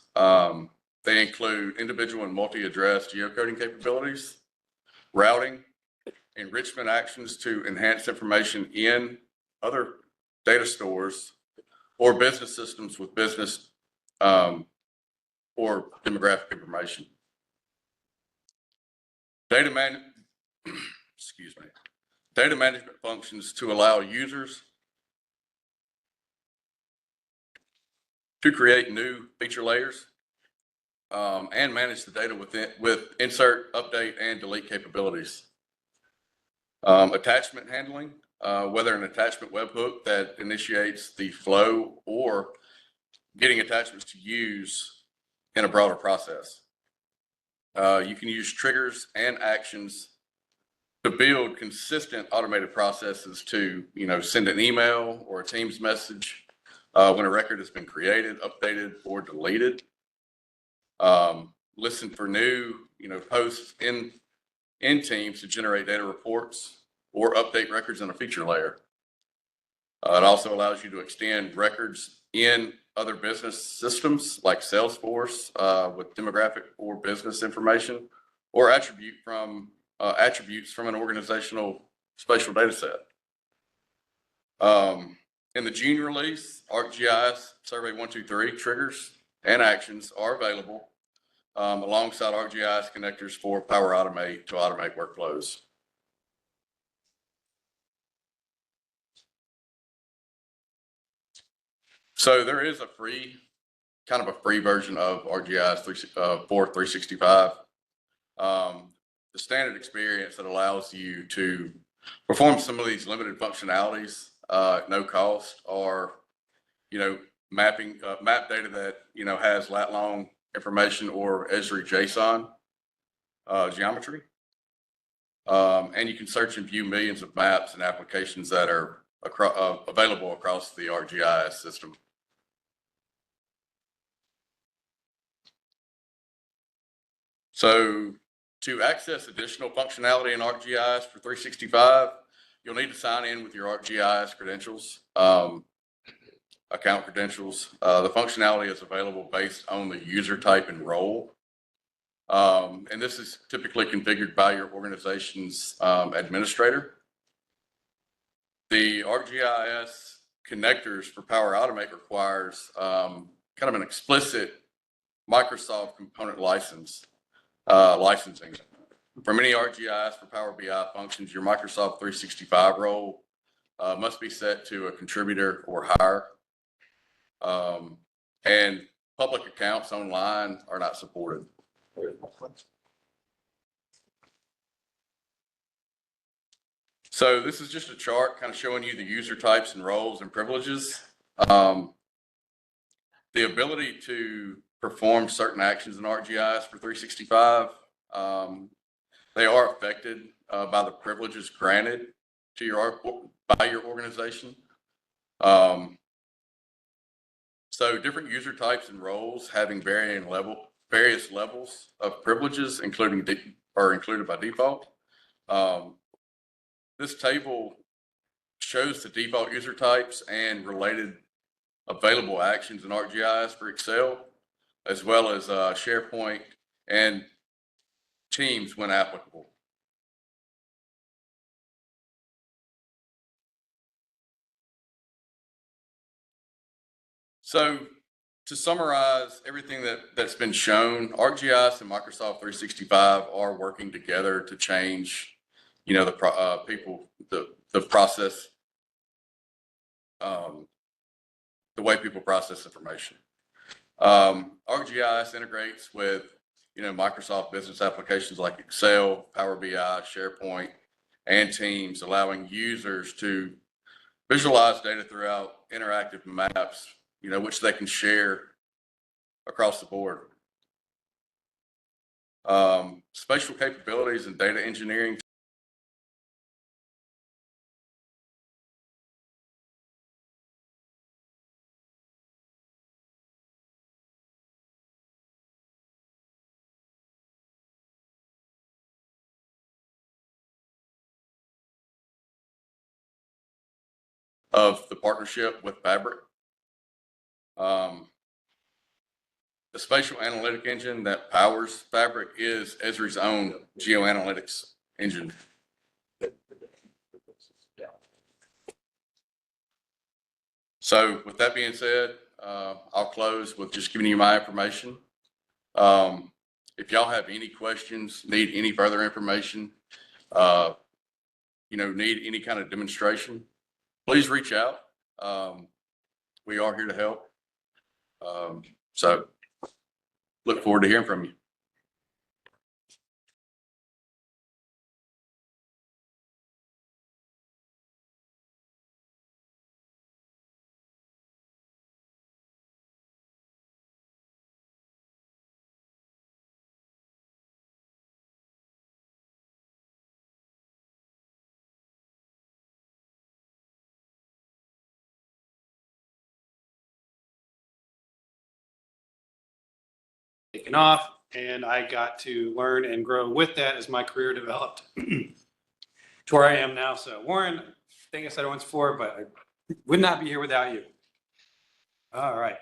they include individual and multi-address geocoding capabilities, routing, enrichment actions to enhance information in other data stores or business systems with business or demographic information. Data management functions to allow users to create new feature layers and manage the data with insert, update, and delete capabilities. Attachment handling, whether an attachment webhook that initiates the flow or getting attachments to use in a broader process. You can use triggers and actions to build consistent automated processes to, send an email or a Teams message when a record has been created, updated, or deleted. Listen for new, posts in Teams to generate data reports or update records in a feature layer. It also allows you to extend records in other business systems like Salesforce with demographic or business information, or attributes from an organizational spatial data set. In the June release, ArcGIS Survey 123 triggers and actions are available alongside ArcGIS connectors for Power Automate to automate workflows. So there is a free version of ArcGIS for 365. The standard experience that allows you to perform some of these limited functionalities at no cost, or mapping map data that has lat long information or Esri JSON geometry, and you can search and view millions of maps and applications that are available across the ArcGIS system. So to access additional functionality in ArcGIS for 365, you'll need to sign in with your ArcGIS credentials, account credentials. The functionality is available based on the user type and role. And this is typically configured by your organization's administrator. The ArcGIS connectors for Power Automate requires kind of an explicit Microsoft component licensing. For many ArcGIS for Power BI functions, your Microsoft 365 role must be set to a contributor or higher. And public accounts online are not supported. So this is just a chart kind of showing you the user types and roles and privileges. The ability to perform certain actions in ArcGIS for 365, they are affected by the privileges granted to by your organization. So different user types and roles having various levels of privileges, are included by default. This table shows the default user types and related available actions in ArcGIS for Excel, as well as SharePoint and Teams when applicable. So to summarize everything that's been shown, ArcGIS and Microsoft 365 are working together to change, the process, the way people process information. ArcGIS integrates with, Microsoft business applications like Excel, Power BI, SharePoint, and Teams, allowing users to visualize data throughout interactive maps, which they can share across the board. Spatial capabilities and data engineering of the partnership with Fabric. The spatial analytic engine that powers Fabric is Esri's own geoanalytics engine. So with that being said, I'll close with just giving you my information. If y'all have any questions, need any further information, need any kind of demonstration, please reach out. We are here to help. So look forward to hearing from you. Taken off, and I got to learn and grow with that as my career developed to where I am now. So Warren, I think I said it once before, but I would not be here without you. All right.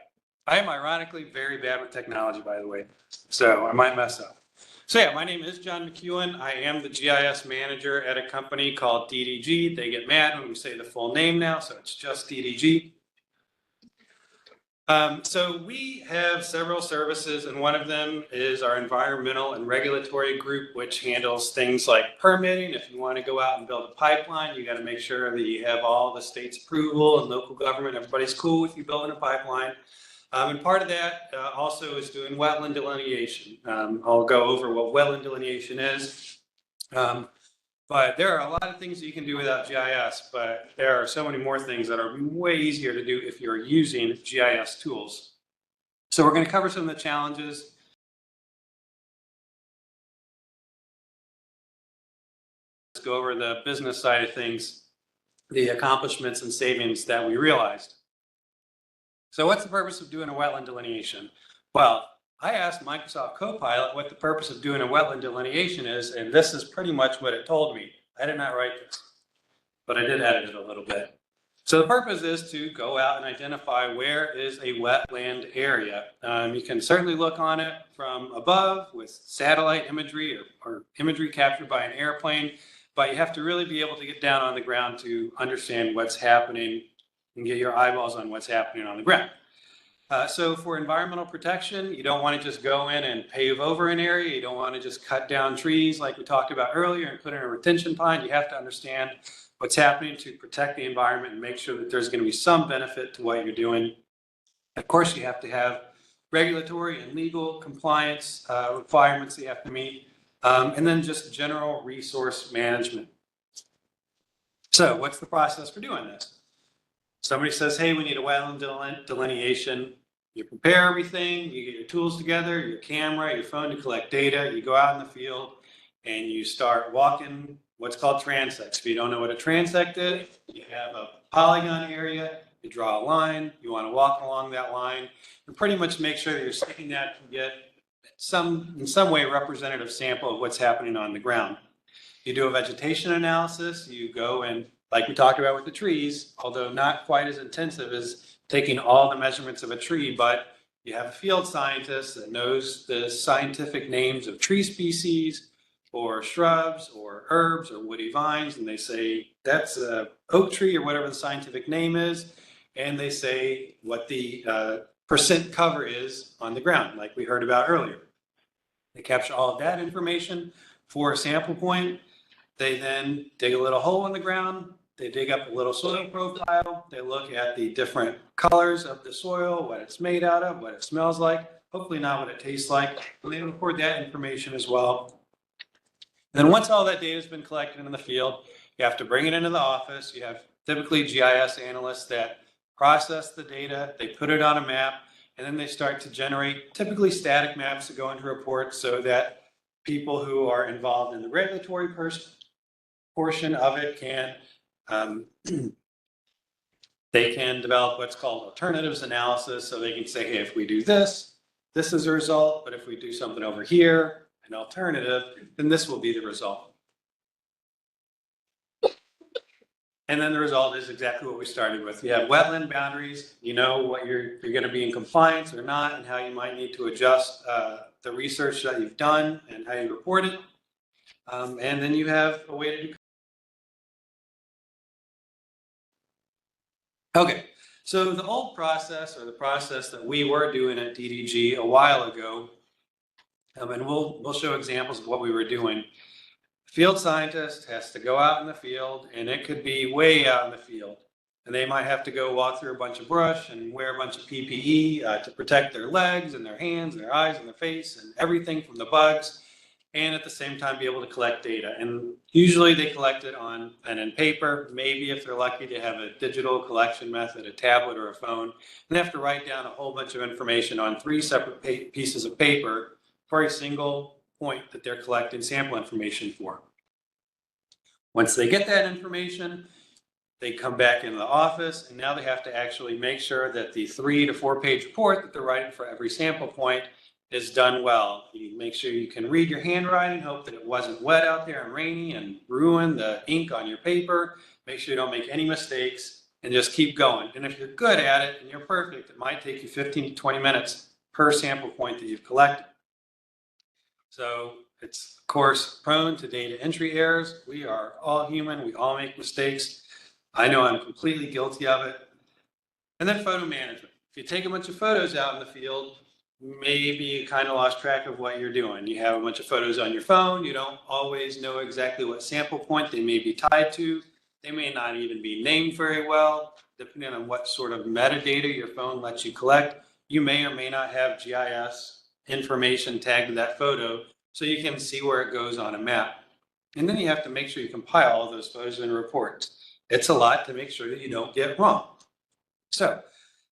I am ironically very bad with technology, by the way, so I might mess up. So yeah, my name is John McEwen. I am the GIS manager at a company called DDG. They get mad when we say the full name now, so it's just DDG. So we have several services, and one of them is our environmental and regulatory group, which handles things like permitting. If you want to go out and build a pipeline, you got to make sure that you have all the state's approval and local government. Everybody's cool with you building a pipeline. And part of that also is doing wetland delineation. I'll go over what wetland delineation is. But there are a lot of things that you can do without GIS, but there are so many more things that are way easier to do if you're using GIS tools. So we're going to cover some of the challenges. Let's go over the business side of things, the accomplishments and savings that we realized. So what's the purpose of doing a wetland delineation? Well, I asked Microsoft Copilot what the purpose of doing a wetland delineation is, and this is pretty much what it told me. I did not write this, but I did edit it a little bit. So the purpose is to go out and identify where is a wetland area. You can certainly look on it from above with satellite imagery or imagery captured by an airplane, but you have to really be able to get down on the ground to understand what's happening and get your eyeballs on what's happening on the ground. So for environmental protection, you don't want to just go in and pave over an area. You don't want to just cut down trees like we talked about earlier and put in a retention pond. You have to understand what's happening to protect the environment and make sure that there's going to be some benefit to what you're doing. Of course, you have to have regulatory and legal compliance requirements that you have to meet, and then just general resource management. So what's the process for doing this? Somebody says, hey, we need a wetland delineation. You prepare everything, you get your tools together, your camera, your phone to collect data, you go out in the field and you start walking what's called transects. If you don't know what a transect is, you have a polygon area, you draw a line, you want to walk along that line, and pretty much make sure that you're sticking that to get in some way representative sample of what's happening on the ground. You do a vegetation analysis, you go and like we talked about with the trees, although not quite as intensive as taking all the measurements of a tree, but you have a field scientist that knows the scientific names of tree species or shrubs or herbs or woody vines, and they say that's an oak tree or whatever the scientific name is, and they say what the percent cover is on the ground, like we heard about earlier. They capture all of that information for a sample point. They then dig a little hole in the ground. They dig up a little soil profile. They look at the different colors of the soil, what it's made out of, what it smells like, hopefully not what it tastes like. And they record that information as well. And then once all that data has been collected in the field, you have to bring it into the office. You have typically GIS analysts that process the data, they put it on a map, and then they start to generate typically static maps that go into reports so that people who are involved in the regulatory portion of it can they can develop what's called alternatives analysis. So they can say, hey, if we do this, this is a result, but if we do something over here, an alternative, then this will be the result. And then the result is exactly what we started with. You have wetland boundaries, you know what you're going to be in compliance or not, and how you might need to adjust the research that you've done and how you report it. And then you have a way to do. Okay, so the old process, or the process that we were doing at DDG a while ago, and we'll show examples of what we were doing. Field scientist has to go out in the field, and it could be way out in the field. And they might have to go walk through a bunch of brush and wear a bunch of PPE to protect their legs and their hands and their eyes and their face and everything from the bugs. And at the same time, be able to collect data. And usually they collect it on pen and paper. Maybe if they're lucky to have a digital collection method, a tablet or a phone, and they have to write down a whole bunch of information on 3 separate pieces of paper for a single point that they're collecting sample information for. Once they get that information, they come back into the office, and now they have to actually make sure that the 3 to 4 page report that they're writing for every sample point is done well. You make sure you can read your handwriting, hope that it wasn't wet out there and rainy and ruin the ink on your paper. Make sure you don't make any mistakes and just keep going. And if you're good at it and you're perfect, it might take you 15 to 20 minutes per sample point that you've collected. So it's, of course, prone to data entry errors. We are all human. We all make mistakes. I know I'm completely guilty of it. And then photo management. If you take a bunch of photos out in the field, maybe you kind of lost track of what you're doing. You have a bunch of photos on your phone. You don't always know exactly what sample point they may be tied to. They may not even be named very well, depending on what sort of metadata your phone lets you collect. You may or may not have GIS information tagged to that photo so you can see where it goes on a map. And then you have to make sure you compile all those photos in reports. It's a lot to make sure that you don't get wrong. So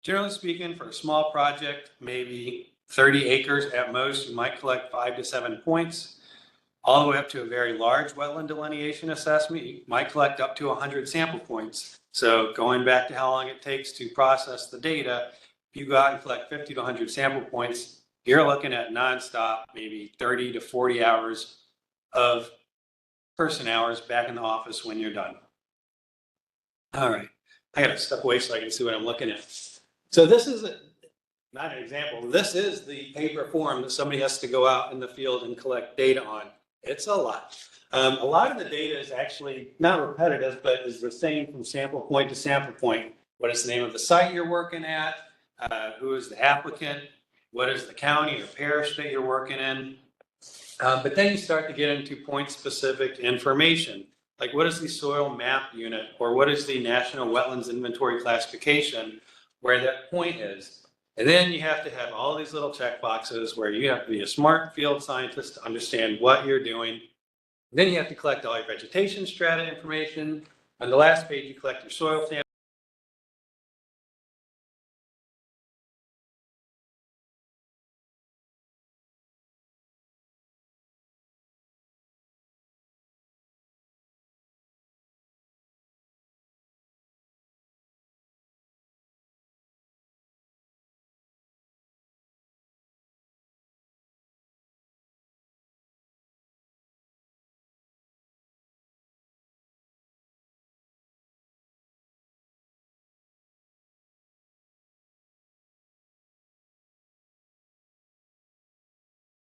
generally speaking, for a small project, maybe 30 acres at most, you might collect 5 to 7 points. All the way up to a very large wetland delineation assessment, you might collect up to 100 sample points. So going back to how long it takes to process the data, if you go out and collect 50 to 100 sample points, you're looking at nonstop, maybe 30 to 40 hours of person hours back in the office when you're done. All right, I gotta step away so I can see what I'm looking at. So this is not an example. This is the paper form that somebody has to go out in the field and collect data on. It's a lot. A lot of the data is actually not repetitive, but is the same from sample point to sample point. What is the name of the site you're working at? Who is the applicant? What is the county or parish that you're working in? But then you start to get into point-specific information. Like what is the soil map unit, or what is the National Wetlands Inventory classification where that point is? And then you have to have all these little check boxes where you have to be a smart field scientist to understand what you're doing. Then you have to collect all your vegetation strata information. On the last page, you collect your soil sample.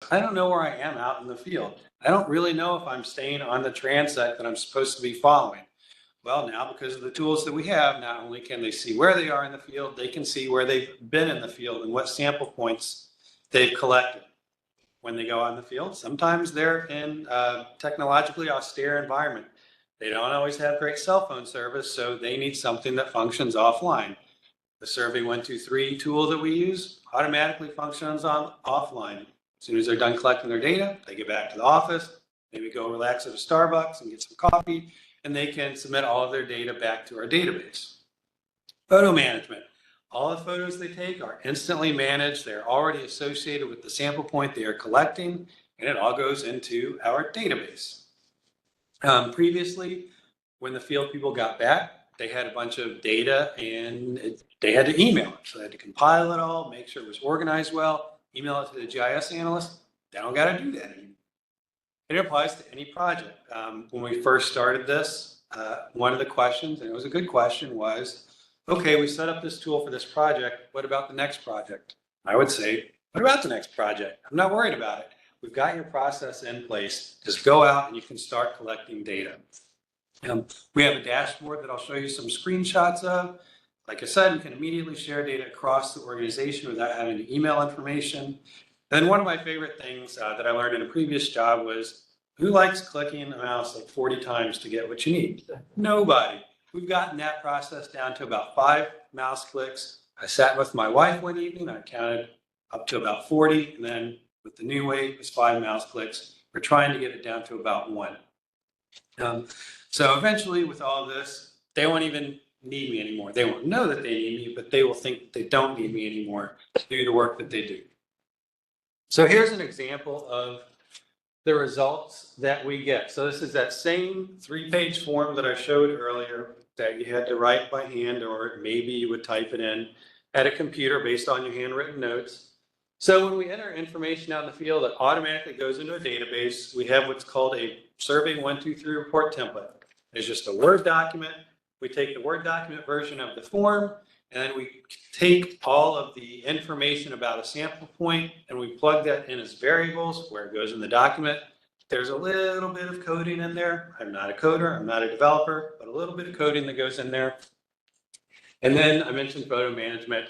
I don't know where I am out in the field. I don't really know if I'm staying on the transect that I'm supposed to be following. Well, now because of the tools that we have, not only can they see where they are in the field, they can see where they've been in the field and what sample points they've collected. When they go out in the field, sometimes they're in a technologically austere environment. They don't always have great cell phone service, so they need something that functions offline. The Survey 123 tool that we use automatically functions on offline. As soon as they're done collecting their data, they get back to the office, maybe go relax at a Starbucks and get some coffee, and they can submit all of their data back to our database. Photo management. All the photos they take are instantly managed. They're already associated with the sample point they are collecting, and it all goes into our database. Previously, when the field people got back, they had a bunch of data and they had to email it. So they had to compile it all, make sure it was organized well, email it to the GIS analyst. They don't got to do that anymore. It applies to any project. When we first started this, one of the questions, and it was a good question, was, okay, we set up this tool for this project. What about the next project? I would say, what about the next project? I'm not worried about it. We've got your process in place. Just go out and you can start collecting data. We have a dashboard that I'll show you some screenshots of. Like I said, you can immediately share data across the organization without having to email information. And one of my favorite things that I learned in a previous job was, who likes clicking a mouse like 40 times to get what you need? Nobody. We've gotten that process down to about 5 mouse clicks. I sat with my wife one evening, I counted up to about 40, and then with the new way, it was 5 mouse clicks. We're trying to get it down to about 1. So eventually with all this, they won't even need me anymore. They won't know that they need me, but they will think they don't need me anymore to do the work that they do. So here's an example of the results that we get. So this is that same 3-page form that I showed earlier that you had to write by hand, or maybe you would type it in at a computer based on your handwritten notes. So when we enter information out in the field, it automatically goes into a database. We have what's called a Survey 123 report template. It's just a Word document. We take the Word document version of the form, and then we take all of the information about a sample point and we plug that in as variables where it goes in the document. There's a little bit of coding in there. I'm not a coder, I'm not a developer, but a little bit of coding that goes in there. And then I mentioned photo management.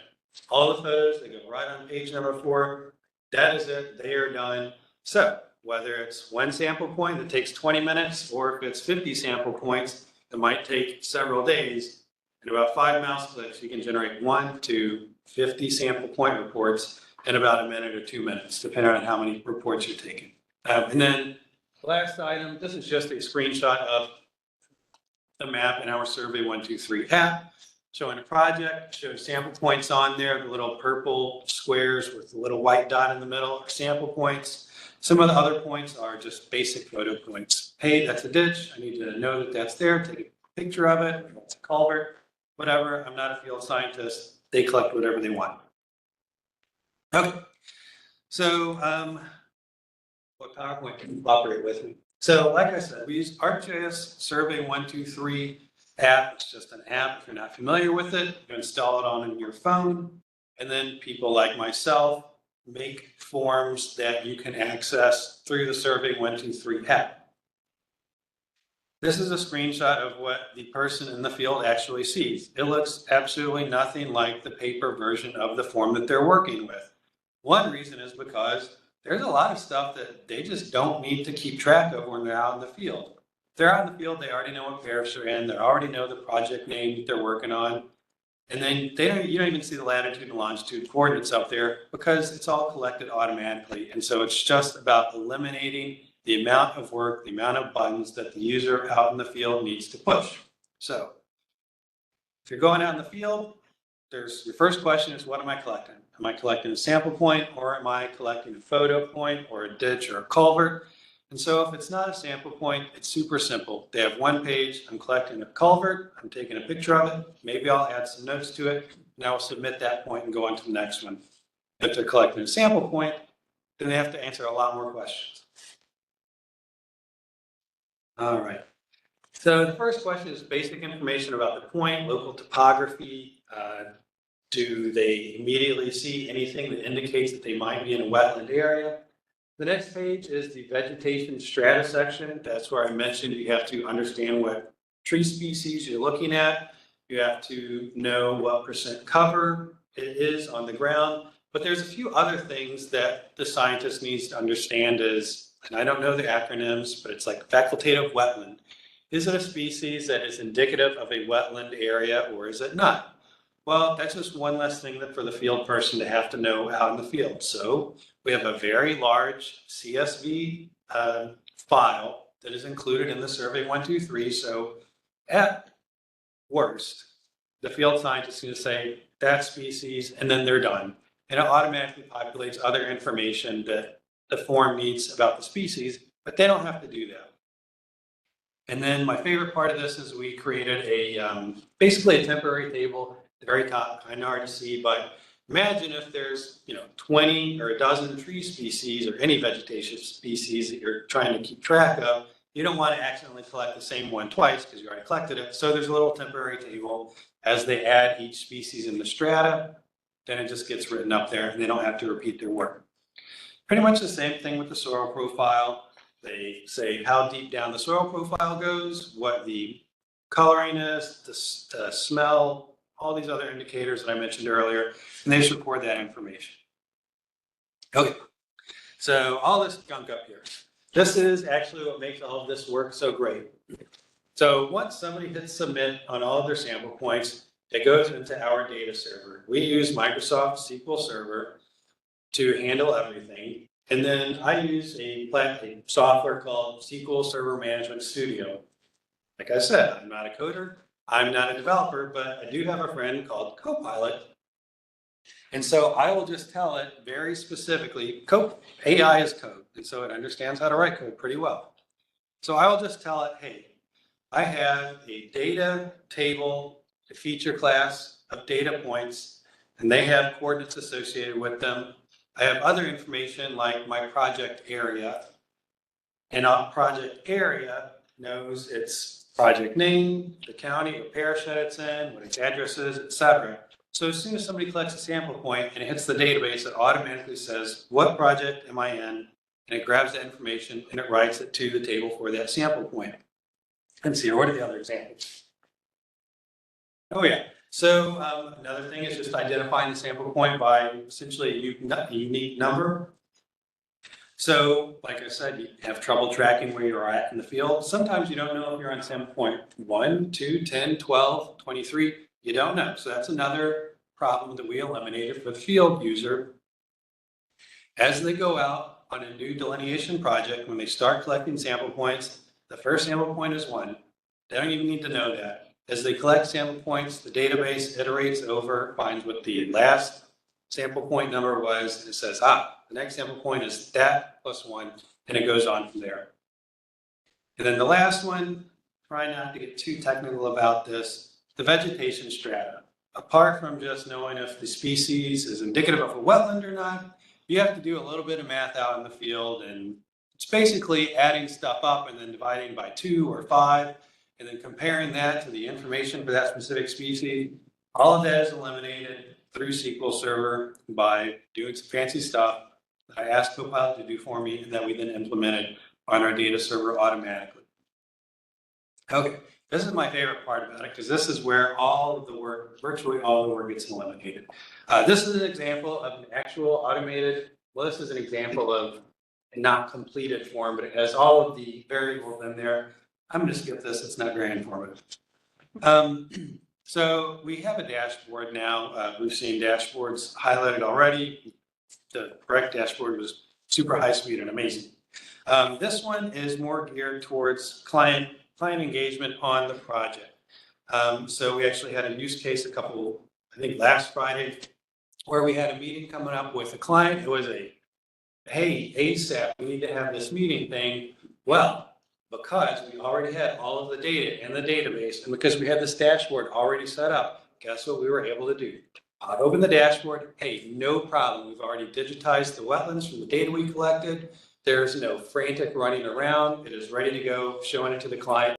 All the photos, they go right on page number 4. That is it, they are done. So whether it's 1 sample point that takes 20 minutes, or if it's 50 sample points that might take several days, in about 5 mouse clicks, you can generate 1 to 50 sample point reports in about a minute or 2 minutes, depending on how many reports you're taking. And then the last item, this is just a screenshot of the map in our Survey 123 app, showing a project, shows sample points on there, the little purple squares with the little white dot in the middle are sample points. Some of the other points are just basic photo points. Hey, that's a ditch. I need to know that that's there. Take a picture of it. It's a culvert, whatever. I'm not a field scientist. They collect whatever they want. Okay. So, what PowerPoint can you operate with me? So, like I said, we use ArcGIS Survey 123 app. It's just an app. If you're not familiar with it, you install it on your phone. And then people like myself make forms that you can access through the Survey 123 app. This is a screenshot of what the person in the field actually sees. It looks absolutely nothing like the paper version of the form that they're working with. One reason is because there's a lot of stuff that they just don't need to keep track of when they're out in the field. If they're out in the field, they already know what parish they're in, they already know the project name that they're working on. And then you don't even see the latitude and longitude coordinates up there because it's all collected automatically. And so it's just about eliminating the amount of work, the amount of buttons that the user out in the field needs to push. So if you're going out in the field, your first question is, what am I collecting? Am I collecting a sample point, or am I collecting a photo point or a ditch or a culvert? And so if it's not a sample point, it's super simple. They have 1 page, I'm collecting a culvert, I'm taking a picture of it, maybe I'll add some notes to it, and I will submit that point and go on to the next one. If they're collecting a sample point, then they have to answer a lot more questions. All right. So the first question is basic information about the point, local topography. Do they immediately see anything that indicates that they might be in a wetland area? The next page is the vegetation strata section. That's where I mentioned you have to understand what tree species you're looking at. You have to know what percent cover it is on the ground. But there's a few other things that the scientist needs to understand is, and I don't know the acronyms, but it's like facultative wetland. Is it a species that is indicative of a wetland area, or is it not? Well, that's just one less thing that for the field person to have to know out in the field. So we have a very large CSV file that is included in the Survey 123. So at worst, the field scientist is going to say that species, and then they're done. And it automatically populates other information that the form needs about the species, but they don't have to do that. And then my favorite part of this is we created a basically a temporary table. The very top, kind of hard to see, but imagine if there's 20 or a dozen tree species or any vegetation species that you're trying to keep track of, You don't want to accidentally collect the same one twice because you already collected it. So there's a little temporary table as they add each species in the strata, then it just gets written up there and they don't have to repeat their work. Pretty much the same thing with the soil profile. They say how deep down the soil profile goes, what the coloring is, the smell, all these other indicators that I mentioned earlier, and they just record that information. Okay, so all this gunk up here. This is actually what makes all of this work so great. So once somebody hits submit on all of their sample points, it goes into our data server. We use Microsoft SQL Server to handle everything. And then I use a software called SQL Server Management Studio. Like I said, I'm not a coder, I'm not a developer, but I do have a friend called Copilot. And so I will just tell it very specifically, AI is code, and so it understands how to write code pretty well. So I will just tell it, hey, I have a data table, a feature class of data points, and they have coordinates associated with them. I have other information like my project area, and our project area knows its project name, the county or parish that it's in, what its address is, etc. So as soon as somebody collects a sample point and it hits the database, it automatically says, what project am I in? And it grabs that information and it writes it to the table for that sample point. And see, what are the other examples? Oh yeah, so another thing is just identifying the sample point by essentially a unique number. So like I said, you have trouble tracking where you're at in the field. Sometimes you don't know if you're on sample point 1, 2, 10, 12, 23. You don't know. So that's another problem that we eliminated for the field user. As they go out on a new delineation project, when they start collecting sample points, the first sample point is 1. They don't even need to know that. As they collect sample points, the database iterates over, finds what the last sample point number was, and it says, the next sample point is that plus 1, and it goes on from there. And then the last one, try not to get too technical about this, the vegetation strata. Apart from just knowing if the species is indicative of a wetland or not, you have to do a little bit of math out in the field, and it's basically adding stuff up and then dividing by 2 or 5, and then comparing that to the information for that specific species. All of that is eliminated through SQL Server by doing some fancy stuff that I asked Copilot to do for me, and that we then implemented on our data server automatically. Okay, this is my favorite part about it, because this is where all of the work, virtually all of the work, gets eliminated. This is an example of an actual automated, well, this is an example of a not completed form, but it has all of the variables in there. I'm going to skip this, it's not very informative. So we have a dashboard now. We've seen dashboards highlighted already. The correct dashboard was super high speed and amazing. This one is more geared towards client engagement on the project. So we actually had a use case I think last Friday, where we had a meeting coming up with a client. It was hey, ASAP, we need to have this meeting thing. Well, because we already had all of the data in the database, and because we had this dashboard already set up, guess what we were able to do? Pop open the dashboard. Hey, no problem. We've already digitized the wetlands from the data we collected. There's no frantic running around. It is ready to go, showing it to the client.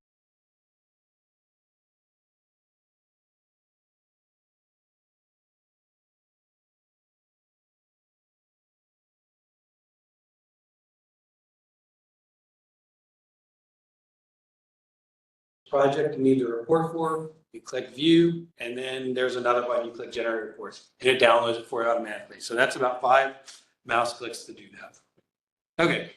Project you need to report for, you click view, and then there's another button, you click generate reports, and it downloads it for you automatically. So that's about 5 mouse clicks to do that. Okay,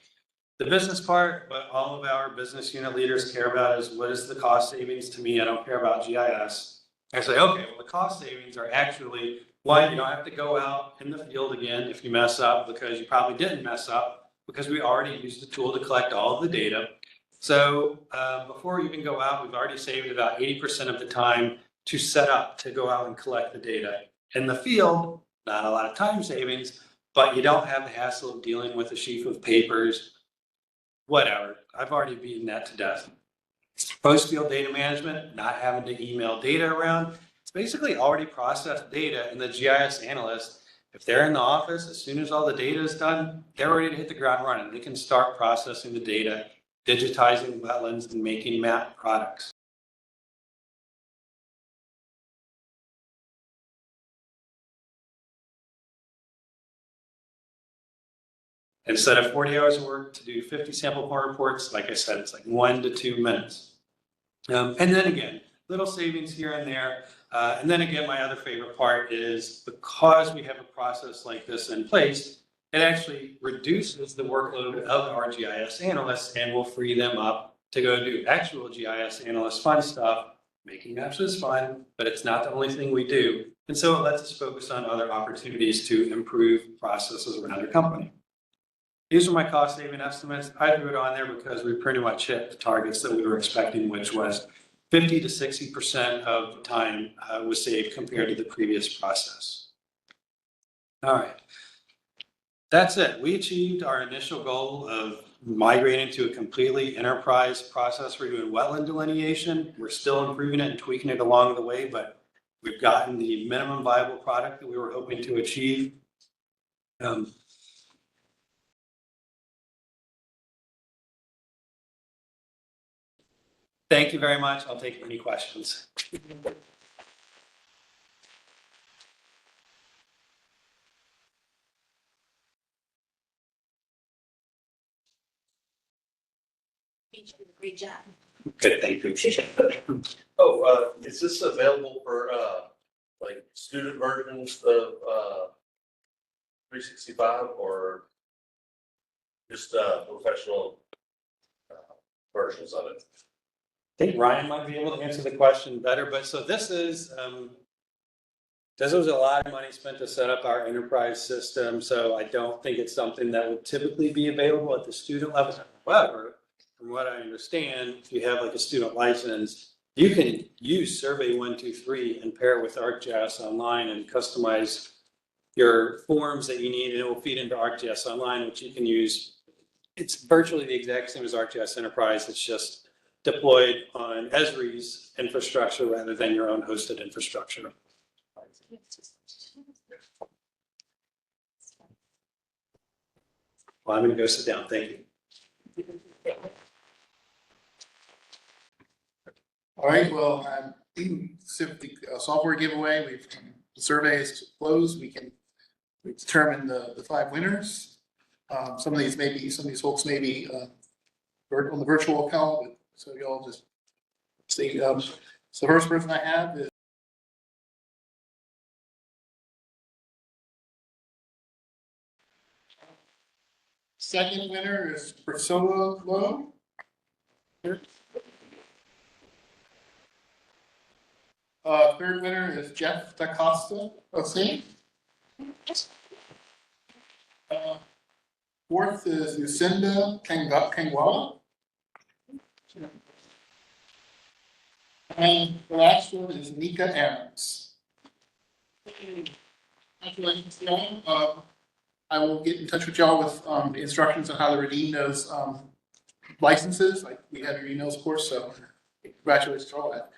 the business part, what all of our business unit leaders care about is what is the cost savings to me. I don't care about GIS. I say, okay, well, the cost savings are actually, one, you don't have to go out in the field again if you mess up, because you probably didn't mess up, because we already used the tool to collect all of the data. So before we even go out, we've already saved about 80% of the time to set up to go out and collect the data. In the field, not a lot of time savings, but you don't have the hassle of dealing with a sheaf of papers, whatever. I've already beaten that to death. Post-field data management, not having to email data around. It's basically already processed data, and the GIS analyst, if they're in the office, as soon as all the data is done, they're ready to hit the ground running. They can start processing the data digitizing wetlands and making map products. Instead of 40 hours of work to do 50 sample point reports, like I said, it's like 1 to 2 minutes. And then again, little savings here and there. And then again, my other favorite part is because we have a process like this in place, it actually reduces the workload of our GIS analysts and will free them up to go do actual GIS analyst fun stuff. Making maps is fun, but it's not the only thing we do. And so it lets us focus on other opportunities to improve processes around the company. These are my cost saving estimates. I threw it on there because we pretty much hit the targets that we were expecting, which was 50 to 60% of the time was saved compared to the previous process. All right. That's it. We achieved our initial goal of migrating to a completely enterprise process for doing wetland delineation. We're still improving it and tweaking it along the way, but we've gotten the minimum viable product that we were hoping to achieve. Thank you very much. I'll take any questions. Great job. Good, thank you. Oh, is this available for, like, student versions of, 365 or just, professional versions of it? I think Ryan might be able to answer the question better, but so this was a lot of money spent to set up our enterprise system. So I don't think it's something that would typically be available at the student level. However, from what I understand, if you have like a student license, you can use Survey 123 and pair it with ArcGIS Online and customize your forms that you need, and it will feed into ArcGIS Online, which you can use. It's virtually the exact same as ArcGIS Enterprise. It's just deployed on Esri's infrastructure rather than your own hosted infrastructure. Well, I'm going to go sit down. Thank you. All right, well, since the software giveaway, the survey is closed, we've determined the 5 winners. Some of these folks may be on the virtual account, but so y'all just see. So the first person I have is second winner is Priscilla Lowe. Third winner is Jeff DaCosta. Okay. Fourth is Lucinda Kangwala. And the last one is Nika Aarons. I will get in touch with y'all with the instructions on how to redeem those licenses. Like, we have your emails, of course, so congratulations to all that.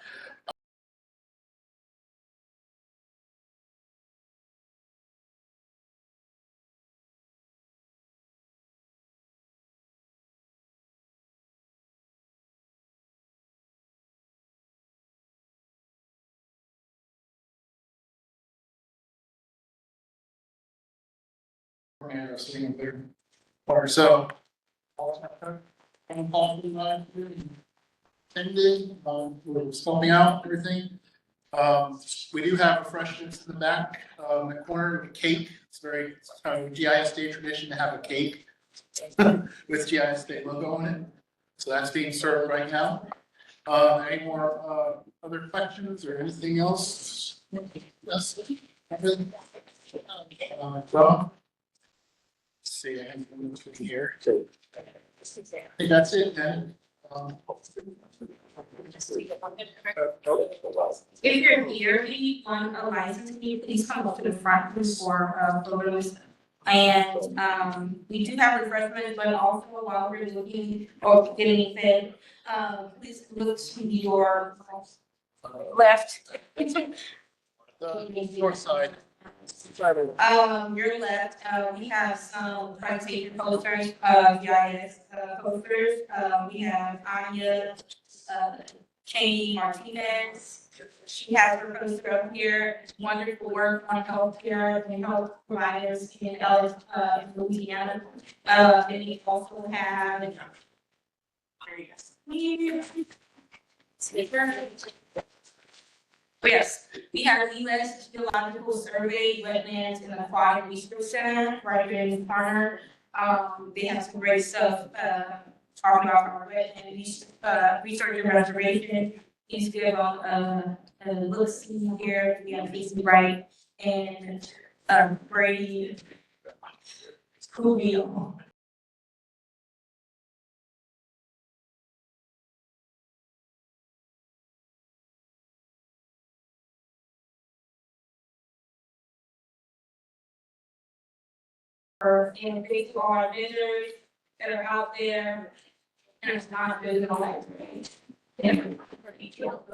And sitting up there. Or so. Ended, we're helping out everything. We do have refreshments in the back, in the corner, a cake. It's very kind of GIS Day tradition to have a cake with GIS Day logo on it. So that's being served right now. Any more other questions or anything else? Yes. Well. See, I have one here. I think that's it then. If you're here, you want a license, please come up to the front for photos. And we do have refreshments, but also while we're looking or getting fed, please look to your left. The north side. Your left, we have some presentation posters, GIS, posters. We have Anya, Cheney Martinez. She has her poster up here, wonderful work on healthcare and health providers in Louisiana. And we also have. Yes, we have a U.S. Geological Survey, Wetlands and Aquatic Research Center right here in Corner. They have some great stuff, talking about our wetland research and restoration. He's good on, look see here, we have Facing Right and, Brady. Rubio. And thanks to all our visitors that are out there. And it's not good, all that. And for detail.